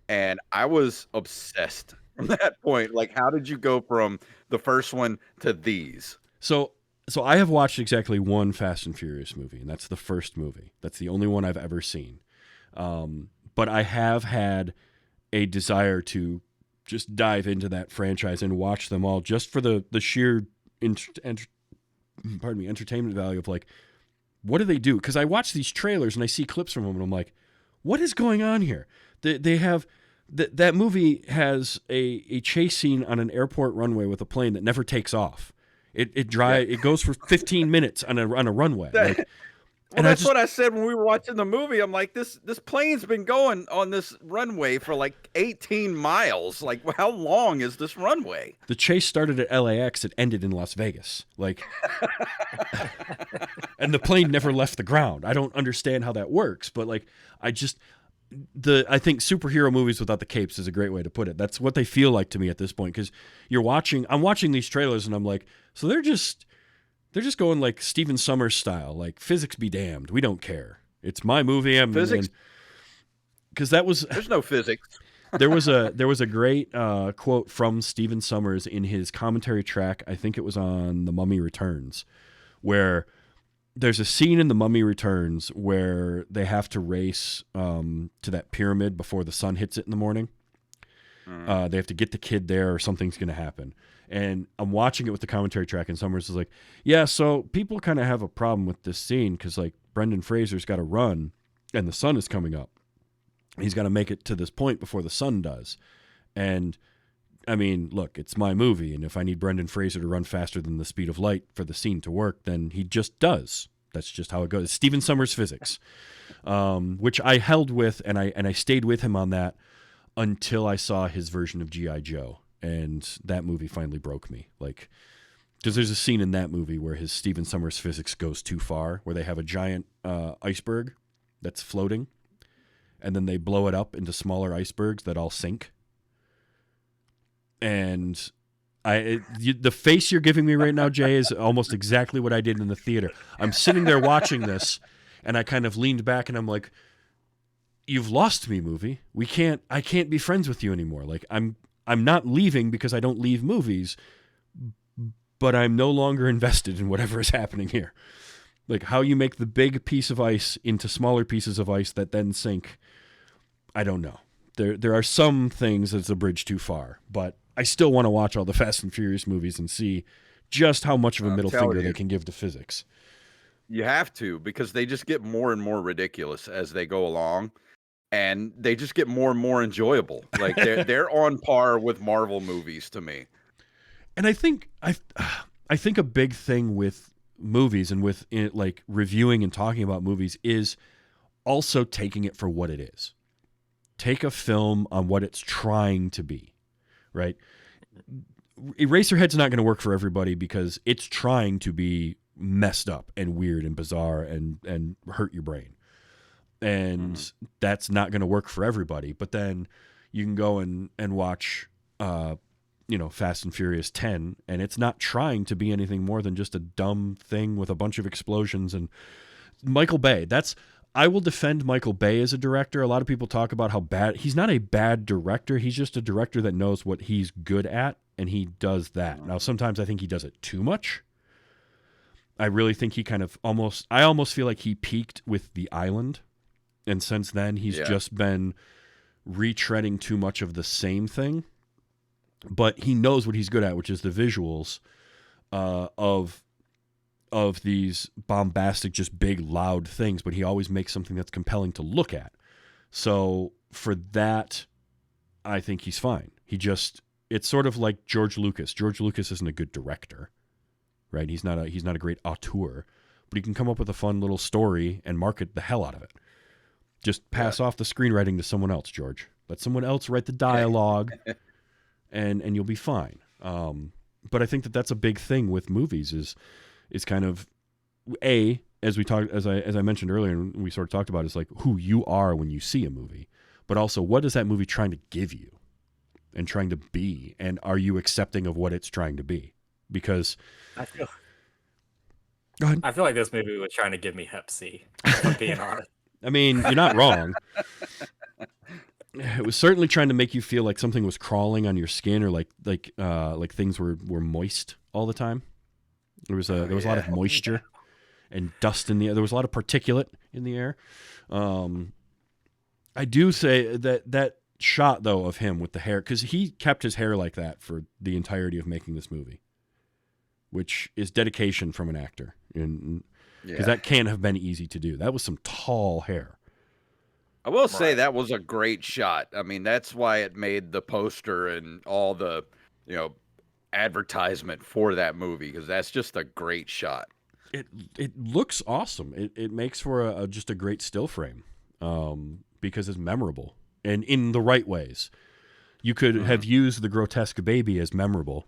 And I was obsessed from that point. Like, how did you go from the first one to these? So I have watched exactly one Fast and Furious movie, and that's the first movie. That's the only one I've ever seen. But I have had a desire to just dive into that franchise and watch them all just for the sheer entertainment value of like, what do they do? Because I watch these trailers and I see clips from them, and I'm like, what is going on here? They have that movie has a chase scene on an airport runway with a plane that never takes off. It goes for 15 minutes on a runway. Well, that's what I said when we were watching the movie. I'm like, this plane's been going on this runway for like 18 miles. Like, how long is this runway? The chase started at LAX. It ended in Las Vegas. Like, and the plane never left the ground. I don't understand how that works, but like, I think superhero movies without the capes is a great way to put it. That's what they feel like to me at this point. Because I'm watching these trailers and I'm like, so they're just going like Stephen Sommers style, like physics be damned. We don't care. It's my movie. Physics. Because there's no physics. there was a great quote from Stephen Sommers in his commentary track. I think it was on The Mummy Returns, where there's a scene in The Mummy Returns where they have to race to that pyramid before the sun hits it in the morning. They have to get the kid there or something's going to happen. And I'm watching it with the commentary track, and Summers is like, yeah, so people kind of have a problem with this scene because, like, Brendan Fraser's got to run, and the sun is coming up. He's got to make it to this point before the sun does. And, I mean, look, it's my movie, and if I need Brendan Fraser to run faster than the speed of light for the scene to work, then he just does. That's just how it goes. It's Stephen Sommers physics, which I held with, and I stayed with him on that until I saw his version of G.I. Joe. And that movie finally broke me. Like, because there's a scene in that movie where his Stephen Sommers physics goes too far, where they have a giant iceberg that's floating, and then they blow it up into smaller icebergs that all sink. And the face you're giving me right now, Jay, is almost exactly what I did in the theater. I'm sitting there watching this, and I kind of leaned back, and I'm like, "You've lost me, movie. I can't be friends with you anymore. Like, I'm not leaving because I don't leave movies, but I'm no longer invested in whatever is happening here. Like, how you make the big piece of ice into smaller pieces of ice that then sink, I don't know. There are some things that's a bridge too far, but I still want to watch all the Fast and Furious movies and see just how much of a middle finger they can give to physics. You have to, because they just get more and more ridiculous as they go along. And they just get more and more enjoyable. Like they're on par with Marvel movies to me. And I think a big thing with movies and with like reviewing and talking about movies is also taking it for what it is. Take a film on what it's trying to be, right? Eraserhead's not going to work for everybody because it's trying to be messed up and weird and bizarre and hurt your brain. And that's not going to work for everybody. But then you can go and watch, Fast and Furious 10, and it's not trying to be anything more than just a dumb thing with a bunch of explosions. And Michael Bay, I will defend Michael Bay as a director. A lot of people talk about how bad, he's not a bad director. He's just a director that knows what he's good at, and he does that. Now, sometimes I think he does it too much. I really think he I almost feel like he peaked with The Island. And since then, he's just been retreading too much of the same thing. But he knows what he's good at, which is the visuals of these bombastic, just big, loud things. But he always makes something that's compelling to look at. So for that, I think he's fine. It's sort of like George Lucas. George Lucas isn't a good director, right? He's not a great auteur, but he can come up with a fun little story and market the hell out of it. Just pass off the screenwriting to someone else, George. Let someone else write the dialogue, and you'll be fine. But I think that's a big thing with movies is kind of as I mentioned earlier, and we sort of talked about, is like who you are when you see a movie, but also what is that movie trying to give you and trying to be, and are you accepting of what it's trying to be? Because Go ahead. I feel like this movie was trying to give me Hep C, if I'm being honest. I mean, you're not wrong. It was certainly trying to make you feel like something was crawling on your skin, or like things were moist all the time. There was a lot of moisture and dust in the air. There was a lot of particulate in the air. I do say that shot though of him with the hair, because he kept his hair like that for the entirety of making this movie, which is dedication from an actor. Because that can't have been easy to do. That was some tall hair. I will say that was a great shot. I mean, that's why it made the poster and all the, advertisement for that movie, because that's just a great shot. it looks awesome. It makes for just a great still frame, because it's memorable and in the right ways. You could have used the grotesque baby as memorable,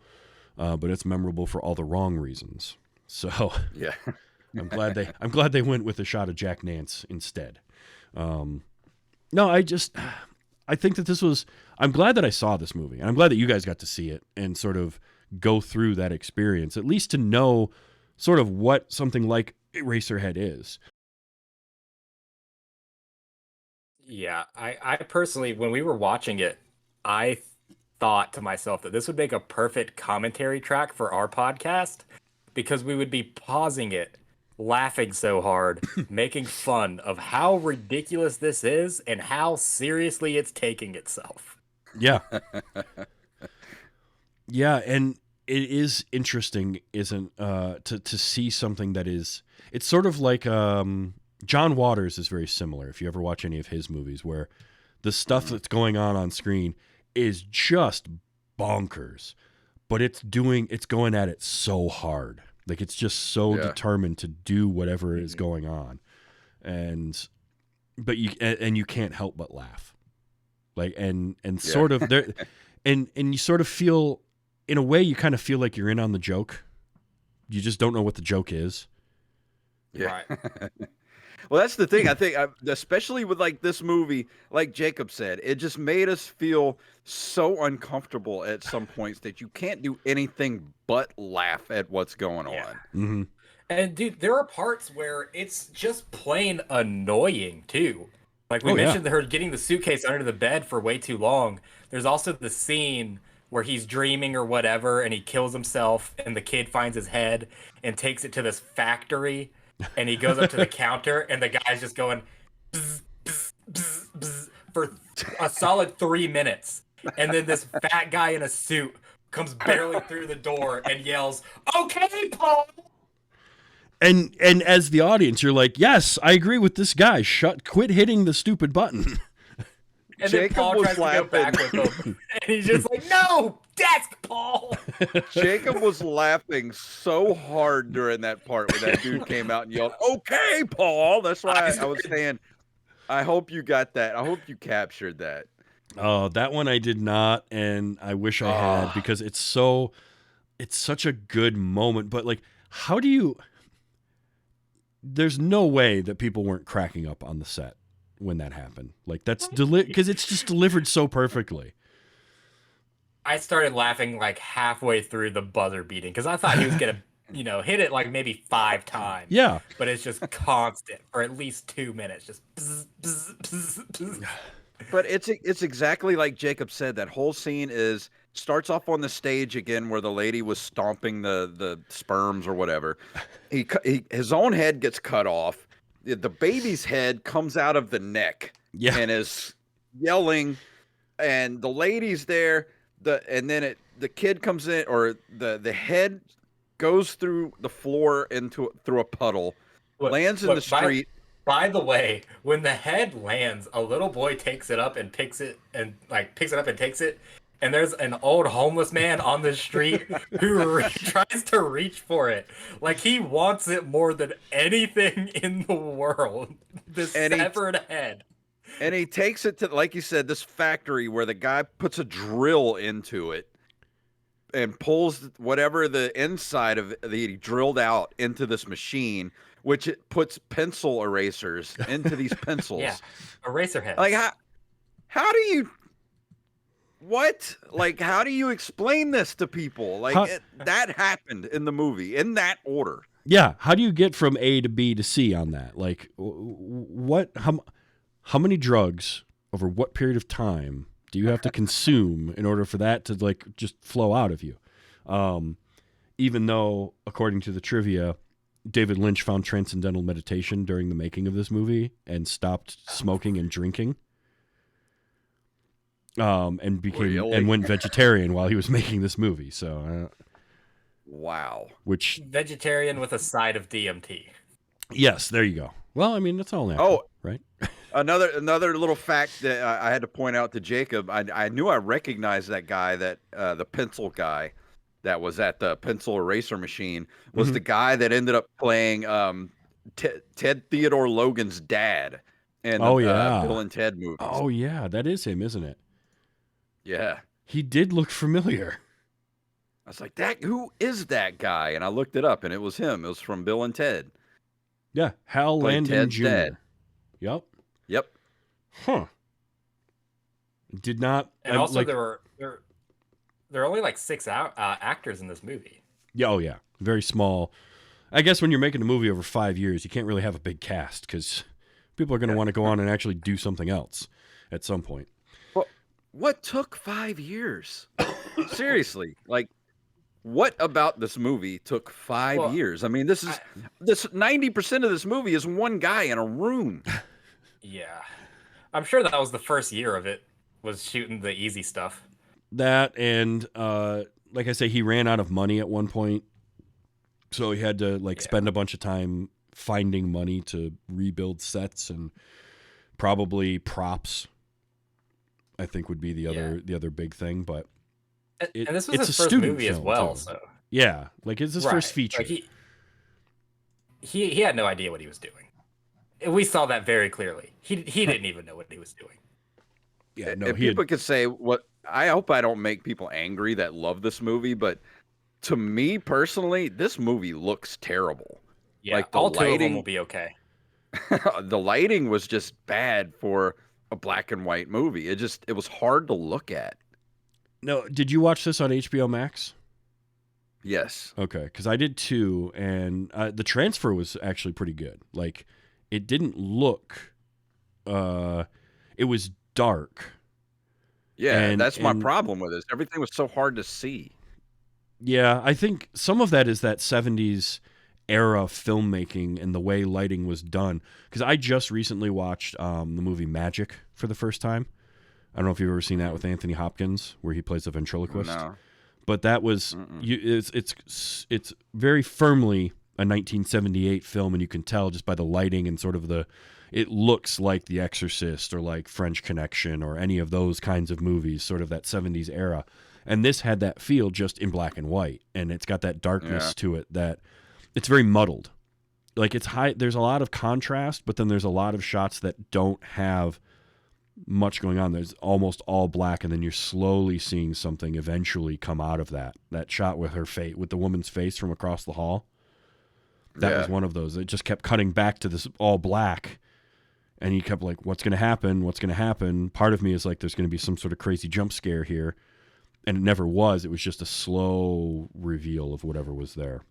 but it's memorable for all the wrong reasons. So yeah, I'm glad they went with a shot of Jack Nance instead. No, I think that this was. I'm glad that I saw this movie, and I'm glad that you guys got to see it and sort of go through that experience, at least to know sort of what something like Eraserhead is. Yeah, I personally, when we were watching it, I thought to myself that this would make a perfect commentary track for our podcast because we would be pausing it, laughing so hard, making fun of how ridiculous this is and how seriously it's taking itself. Yeah. Yeah, and it is interesting, isn't to see something that is. It's sort of like John Waters is very similar. If you ever watch any of his movies, where the stuff that's going on screen is just bonkers, but it's going at it so hard. Like it's just so determined to do whatever is going on, but you can't help but laugh, like and sort of there, and you sort of feel, in a way, you kind of feel like you're in on the joke. You just don't know what the joke is. Yeah. Right. Well, that's the thing. I think, especially with like this movie, like Jacob said, it just made us feel so uncomfortable at some points that you can't do anything but laugh at what's going on. Mm-hmm. And dude, there are parts where it's just plain annoying too. Like we mentioned her getting the suitcase under the bed for way too long. There's also the scene where he's dreaming or whatever and he kills himself and the kid finds his head and takes it to this factory and he goes up to the counter and the guy's just going bzz, bzz, bzz, bzz, for a solid 3 minutes. And then this fat guy in a suit comes barely through the door and yells, "Okay, Paul!" And as the audience, you're like, yes, I agree with this guy. Quit hitting the stupid button. And then Paul tries to go back with him. And he's just like, no, desk, Paul. Jacob was laughing so hard during that part when that dude came out and yelled, "Okay, Paul." That's why I was saying, I hope you got that. I hope you captured that. Oh, that one I did not, and I wish I had, because it's such a good moment. But like, how do you... There's no way that people weren't cracking up on the set when that happened. Like that's because it's just delivered so perfectly. I started laughing like halfway through the buzzer beating because I thought he was gonna, hit it like maybe 5 times. Yeah, but it's just constant for at least 2 minutes, just. Bzz, bzz, bzz, bzz. But it's exactly like Jacob said. That whole scene starts off on the stage again where the lady was stomping the sperms or whatever. His own head gets cut off. The baby's head comes out of the neck and is yelling, and the lady's there. And then the kid comes in, or the head goes through the floor through a puddle, lands in the street. By the way, when the head lands, a little boy takes it up and takes it, and there's an old homeless man on the street who tries to reach for it. Like he wants it more than anything in the world. This severed head. And he takes it to, like you said, this factory where the guy puts a drill into it and pulls whatever the inside of he drilled out into this machine, which it puts pencil erasers into these pencils. Yeah, Eraserhead. Like how do you... What? Like, how do you explain this to people? Like, that happened in the movie in that order. Yeah. How do you get from A to B to C on that? Like, what? How many drugs over what period of time do you have to consume in order for that to like just flow out of you? Even though, according to the trivia, David Lynch found transcendental meditation during the making of this movie and stopped smoking and drinking. And went vegetarian while he was making this movie. So, wow. Which vegetarian with a side of DMT. Yes, there you go. Well, I mean, that's all natural, right? Another little fact that I had to point out to Jacob. I knew I recognized that guy, that the pencil guy, that was at the pencil eraser machine was the guy that ended up playing Ted Theodore Logan's dad in the Oh yeah. Bill and Ted movies. Oh yeah, that is him, isn't it? Yeah. He did look familiar. I was like, who is that guy? And I looked it up, and it was him. It was from Bill and Ted. Yeah, Hal Played Landon Ted's Jr. dad. Yep. Yep. Huh. Did not. And also, there were only like 6 actors in this movie. Yeah. Oh yeah. Very small. I guess when you're making a movie over 5 years, you can't really have a big cast because people are going to want to go on and actually do something else at some point. Well, what took 5 years? Seriously, like, what about this movie took 5 years? I mean, this 90% of this movie is one guy in a room. Yeah, I'm sure that was the first year of it, was shooting the easy stuff. That and like I say, he ran out of money at one point, so he had to spend a bunch of time finding money to rebuild sets and probably props. I think would be the other big thing, but and this was his first movie as well. Too. So yeah, like it's his first feature. Like he had no idea what he was doing. We saw that very clearly. He didn't even know what he was doing. Yeah, no. People could say what. I hope I don't make people angry that love this movie, but to me personally, this movie looks terrible. Yeah, like all 2 of them will be okay. The lighting was just bad for a black and white movie. It was hard to look at. No, did you watch this on HBO Max? Yes. Okay, because I did too, and the transfer was actually pretty good. Like, it didn't look. It was dark. Yeah, that's my problem with this. Everything was so hard to see. Yeah, I think some of that is that 70s era filmmaking and the way lighting was done. Because I just recently watched the movie Magic for the first time. I don't know if you've ever seen that with Anthony Hopkins, where he plays a ventriloquist. No. But that was it's very firmly a 1978 film, and you can tell just by the lighting and sort of it looks like The Exorcist or like French Connection or any of those kinds of movies, sort of that 70s era. And this had that feel just in black and white, and it's got that darkness to it that it's very muddled. Like it's high. There's a lot of contrast, but then there's a lot of shots that don't have much going on. There's almost all black, and then you're slowly seeing something eventually come out of that. That shot with her face, with the woman's face from across the hall. That was one of those. It just kept cutting back to this all black. And he kept like, what's going to happen? What's going to happen? Part of me is like, there's going to be some sort of crazy jump scare here. And it never was. It was just a slow reveal of whatever was there.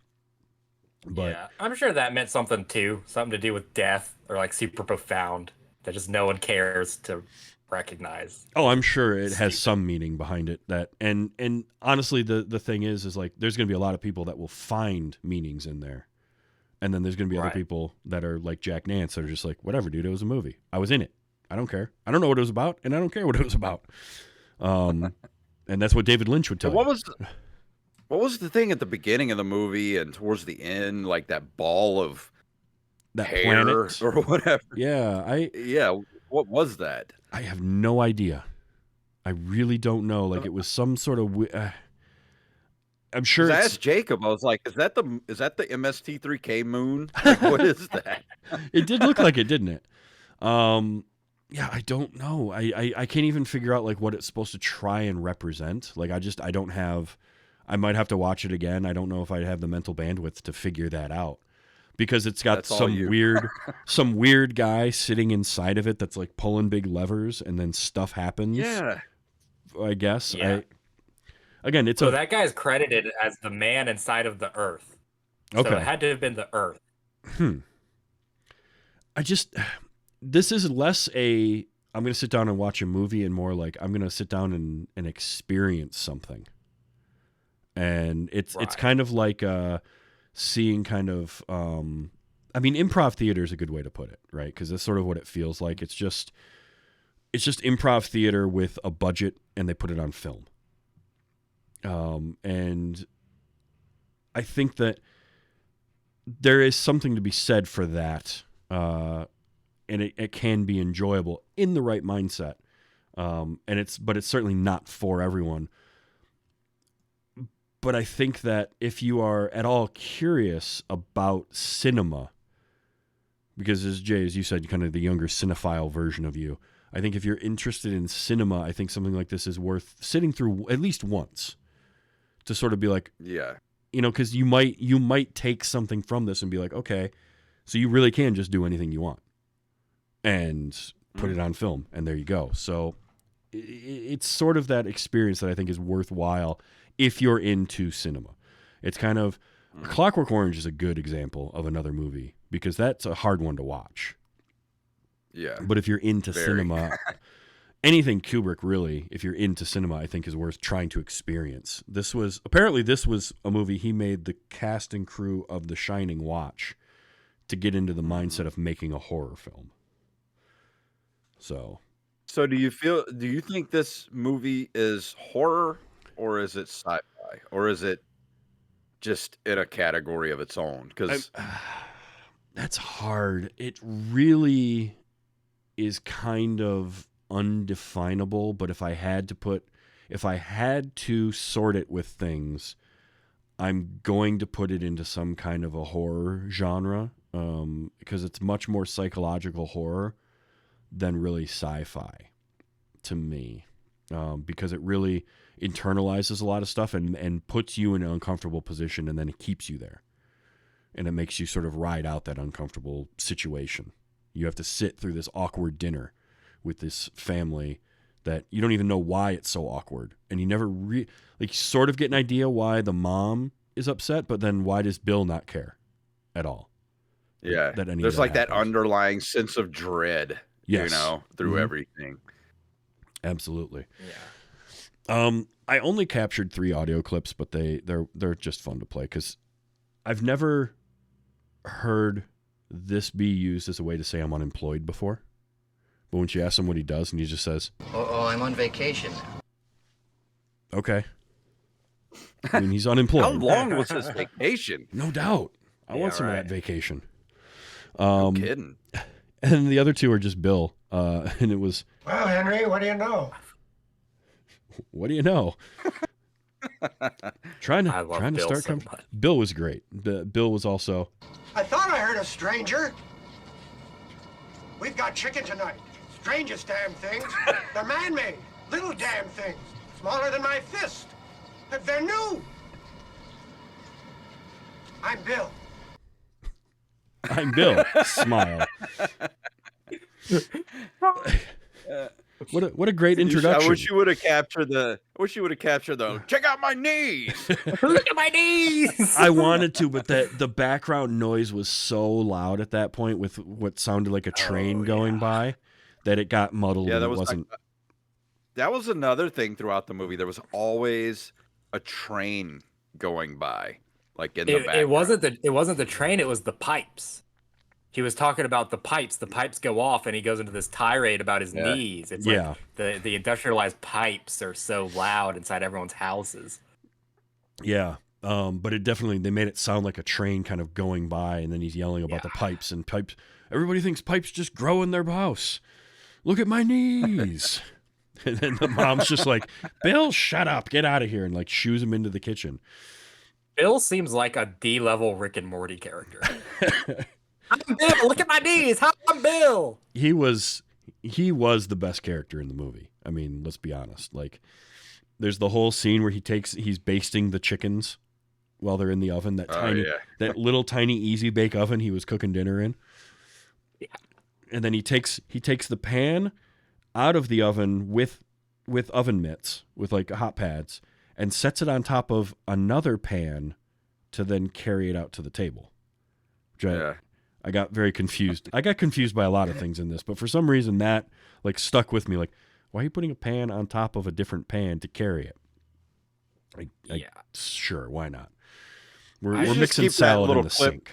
But yeah, I'm sure that meant something too. Something to do with death or like super profound that just no one cares to recognize. Oh, I'm sure it has some meaning behind it. And honestly, the thing is like, there's going to be a lot of people that will find meanings in there. And then there's going to be other people that are like Jack Nance that are just like, whatever, dude, it was a movie. I was in it. I don't care. I don't know what it was about, and I don't care what it was about. And that's what David Lynch would tell you. What was the thing at the beginning of the movie and towards the end, like that ball of that hair planet or whatever? Yeah, what was that? I have no idea. I really don't know. Like it was some sort of... I'm sure. I asked Jacob. I was like, "Is that the MST3K moon? Like, what is that?" It did look like it, didn't it? Yeah, I don't know. I can't even figure out like what it's supposed to try and represent. Like I don't have. I might have to watch it again. I don't know if I have the mental bandwidth to figure that out because it's got some weird guy sitting inside of it that's like pulling big levers and then stuff happens. Yeah, I guess. Yeah. Again, it's that guy's credited as the man inside of the Earth. Okay. So it had to have been the Earth. This is less I'm going to sit down and watch a movie and more like I'm going to sit down and experience something. And it's kind of like seeing kind of, I mean, improv theater is a good way to put it, right? Because that's sort of what it feels like. It's just improv theater with a budget and they put it on film. And I think that there is something to be said for that. And it can be enjoyable in the right mindset. But it's certainly not for everyone. But I think that if you are at all curious about cinema, because as Jay, as you said, kind of the younger cinephile version of you, I think if you're interested in cinema, I think something like this is worth sitting through at least once to sort of be like, yeah, because you might take something from this and be like, okay, so you really can just do anything you want and put it on film, and there you go. So it's sort of that experience that I think is worthwhile if you're into cinema. It's kind of Clockwork Orange is a good example of another movie because that's a hard one to watch. Yeah. But if you're into cinema, anything Kubrick really, if you're into cinema, I think is worth trying to experience. This was a movie he made the cast and crew of The Shining watch to get into the mindset of making a horror film. So do you think this movie is horror or is it sci-fi or is it just in a category of its own? Because that's hard. It really is kind of undefinable, but if I had to sort it with things, I'm going to put it into some kind of a horror genre, because it's much more psychological horror than really sci-fi to me, because it really internalizes a lot of stuff and puts you in an uncomfortable position, and then it keeps you there, and it makes you sort of ride out that uncomfortable situation. You have to sit through this awkward dinner with this family that you don't even know why it's so awkward, and you never sort of get an idea why the mom is upset, but then why does Bill not care at all? Yeah, there's like that underlying sense of dread, through everything. Absolutely. Yeah. I only captured 3 audio clips, but they're just fun to play because I've never heard this be used as a way to say I'm unemployed before. But when she asks him what he does, and he just says, "Oh, I'm on vacation." Okay. I mean, he's unemployed. How long was his vacation? No doubt. I want some of that vacation. No kidding. And the other 2 are just Bill. And it was, "Well, Henry, what do you know?" What do you know? trying to start. Bill was great. Bill was also. "I thought I heard a stranger. We've got chicken tonight. Strangest damn things. They're man-made. Little damn things. Smaller than my fist. They're new. I'm Bill." I'm Bill. Smile. What a great introduction. I wish you would have captured the check out my knees. Look at my knees. I wanted to, but the background noise was so loud at that point with what sounded like a train going by that it got muddled. Yeah, wasn't. That was another thing throughout the movie. There was always a train going by, like in the background. It wasn't the train. It was the pipes. He was talking about the pipes. The pipes go off, and he goes into this tirade about his knees. It's like the industrialized pipes are so loud inside everyone's houses. Yeah, but it definitely, they made it sound like a train kind of going by, and then he's yelling about the pipes. And pipes, everybody thinks pipes just grow in their house. Look at my knees. And then the mom's just like, "Bill, shut up, get out of here," and like shoos him into the kitchen. Bill seems like a D-level Rick and Morty character. I'm Bill. Look at my knees. I'm Bill. He was the best character in the movie. I mean, let's be honest. Like, there's the whole scene where he's basting the chickens while they're in the oven. That little tiny easy bake oven he was cooking dinner in. Yeah. And then he takes the pan out of the oven with oven mitts, with like hot pads, and sets it on top of another pan to then carry it out to the table. I got very confused. I got confused by a lot of things in this, but for some reason that like stuck with me. Like, why are you putting a pan on top of a different pan to carry it? Sure, why not? We're mixing salad in the sink.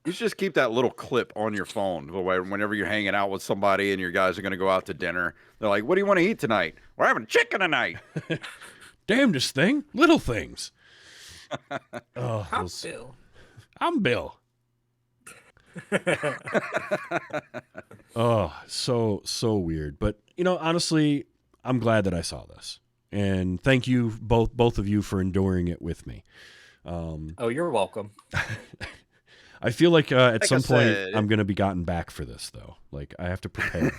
You should just keep that little clip on your phone. Whenever you're hanging out with somebody and your guys are going to go out to dinner, they're like, "What do you want to eat tonight?" "We're having chicken tonight." Damnedest thing, little things. I'm Bill. I'm Bill. Oh, so weird. But, honestly, I'm glad that I saw this. and thank you both of you for enduring it with me. Oh, you're welcome. I feel like at some point I'm going to be gotten back for this, though. Like, I have to prepare.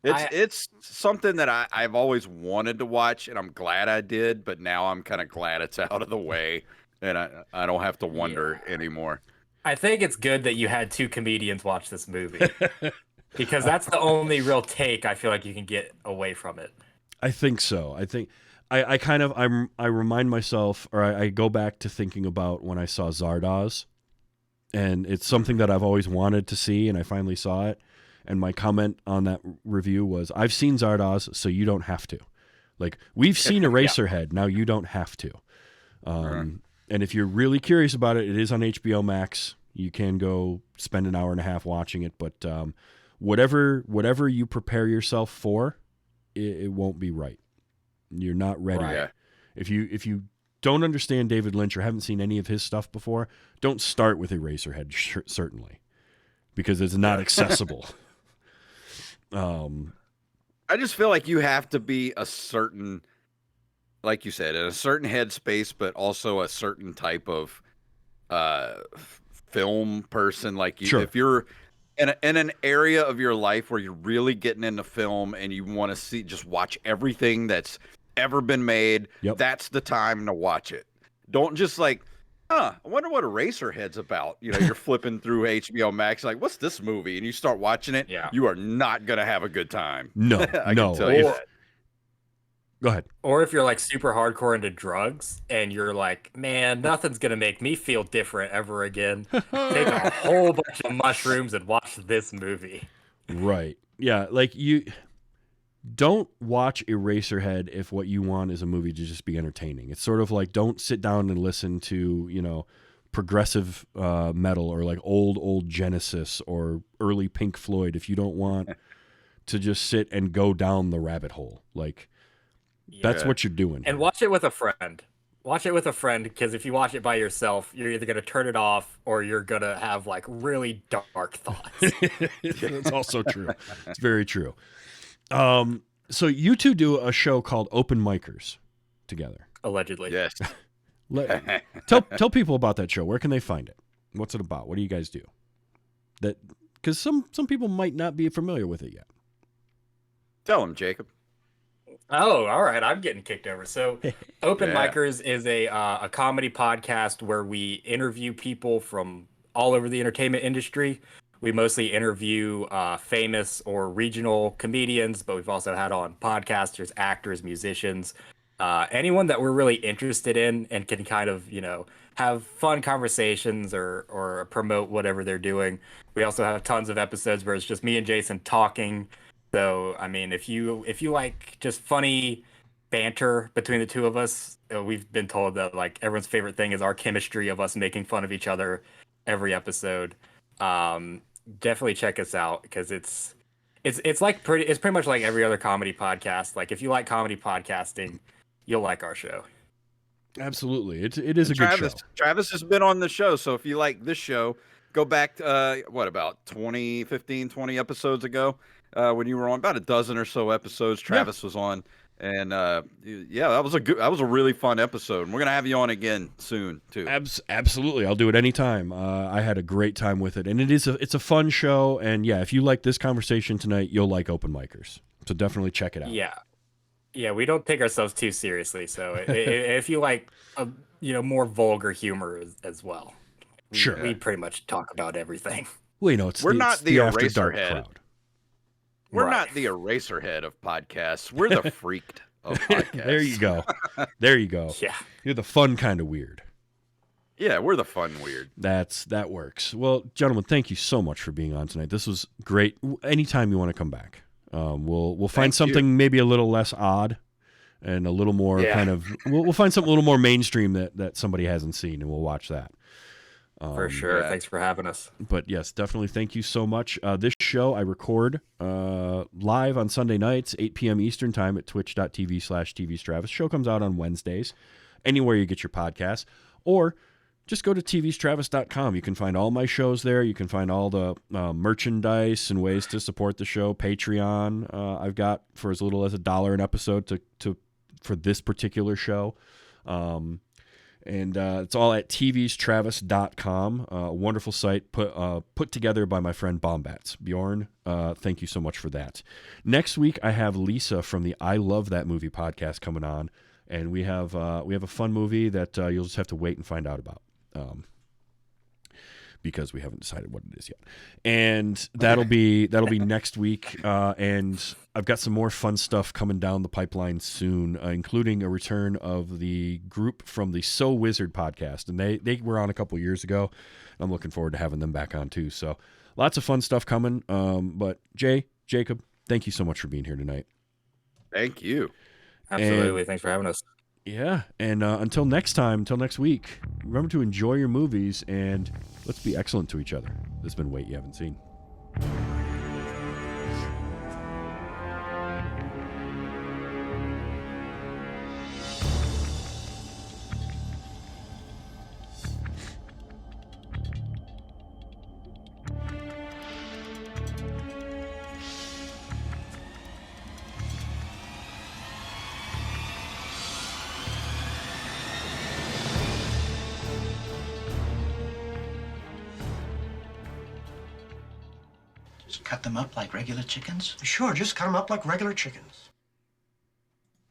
It's something that I've always wanted to watch, and I'm glad I did, but now I'm kind of glad it's out of the way, and I don't have to wonder anymore. I think it's good that you had two comedians watch this movie, because that's the only real take I feel like you can get away from it. I think so. I think I remind myself, or I go back to thinking about when I saw Zardoz. And it's something that I've always wanted to see, and I finally saw it. And my comment on that review was, I've seen Zardoz, so you don't have to. Like, we've seen Eraserhead, now you don't have to. And if you're really curious about it, it is on HBO Max. You can go spend an hour and a half watching it, but whatever you prepare yourself for, it won't be right. You're not ready. Right. If you don't understand David Lynch or haven't seen any of his stuff before, don't start with Eraserhead, certainly, because it's not accessible. I just feel like you have to be a certain, like you said, in a certain headspace, but also a certain type of film person. Like you, if you're in an area of your life where you're really getting into film and you want to just watch everything that's ever been made, that's the time to watch it. Don't just like, I wonder what Eraserhead's about. You know, you're flipping through HBO Max, like, what's this movie? And you start watching it. Yeah. You are not going to have a good time. No, I can tell you that. Go ahead. Or if you're like super hardcore into drugs and you're like, man, nothing's going to make me feel different ever again. Take a whole bunch of mushrooms and watch this movie. Right. Yeah. Like, you don't watch Eraserhead if what you want is a movie to just be entertaining. It's sort of like, don't sit down and listen to, you know, progressive metal or like old Genesis or early Pink Floyd if you don't want to just sit and go down the rabbit hole. Like, that's what you're doing. And watch it with a friend. Watch it with a friend, because if you watch it by yourself, you're either going to turn it off or you're going to have like really dark thoughts. That's also true. It's very true. So you two do a show called Open Micers together. Allegedly. Yes. Tell people about that show. Where can they find it? What's it about? What do you guys do? That, because some people might not be familiar with it yet. Tell them, Jacob. Oh, all right. I'm getting kicked over. So Open Micers is a comedy podcast where we interview people from all over the entertainment industry. We mostly interview famous or regional comedians, but we've also had on podcasters, actors, musicians, anyone that we're really interested in and can kind of, you know, have fun conversations or promote whatever they're doing. We also have tons of episodes where it's just me and Jason talking. So, I mean, if you like just funny banter between the two of us, we've been told that like everyone's favorite thing is our chemistry of us making fun of each other every episode. Definitely check us out, because it's pretty much like every other comedy podcast. Like, if you like comedy podcasting, you'll like our show. Absolutely. It is a good show. Travis has been on the show, so if you like this show, go back about 20 episodes ago, when you were on, about a dozen or so episodes Travis was on. And that was a really fun episode. And we're gonna have you on again soon too. Absolutely, I'll do it anytime. I had a great time with it, and it's a fun show. And yeah, if you like this conversation tonight, you'll like Open Micers. So definitely check it out. Yeah, we don't take ourselves too seriously. So if you like, more vulgar humor as well, we pretty much talk about everything. Well, you know, we're not the After Dark crowd. We're not the Eraserhead of podcasts. We're the Freaked of podcasts. There you go. There you go. Yeah. You're the fun kind of weird. Yeah, we're the fun weird. That works. Well, gentlemen, thank you so much for being on tonight. This was great. Anytime you want to come back, we'll find something maybe a little less odd and a little more kind of. We'll find something a little more mainstream that somebody hasn't seen, and we'll watch that. For sure. Yeah. Thanks for having us. But yes, definitely. Thank you so much. This show I record live on Sunday nights, 8 p.m. Eastern time at twitch.tv/tvstravis. Show comes out on Wednesdays, anywhere you get your podcasts, or just go to tvstravis.com. You can find all my shows there. You can find all the merchandise and ways to support the show. Patreon, I've got for as little as $1 an episode to for this particular show. And it's all at tvstravis.com. A wonderful site put together by my friend Bombats. Bjorn, thank you so much for that. Next week, I have Lisa from the I Love That Movie podcast coming on, and we have a fun movie that you'll just have to wait and find out about. Because we haven't decided what it is yet. And that'll be next week. And I've got some more fun stuff coming down the pipeline soon, including a return of the group from the So Wizard podcast. And they were on a couple years ago. I'm looking forward to having them back on too. So lots of fun stuff coming. But Jacob, thank you so much for being here tonight. Thank you. Absolutely. Thanks for having us. Yeah, and until next week, remember to enjoy your movies and let's be excellent to each other. This has been Wait You Haven't Seen. Cut them up like regular chickens? Sure, just cut them up like regular chickens.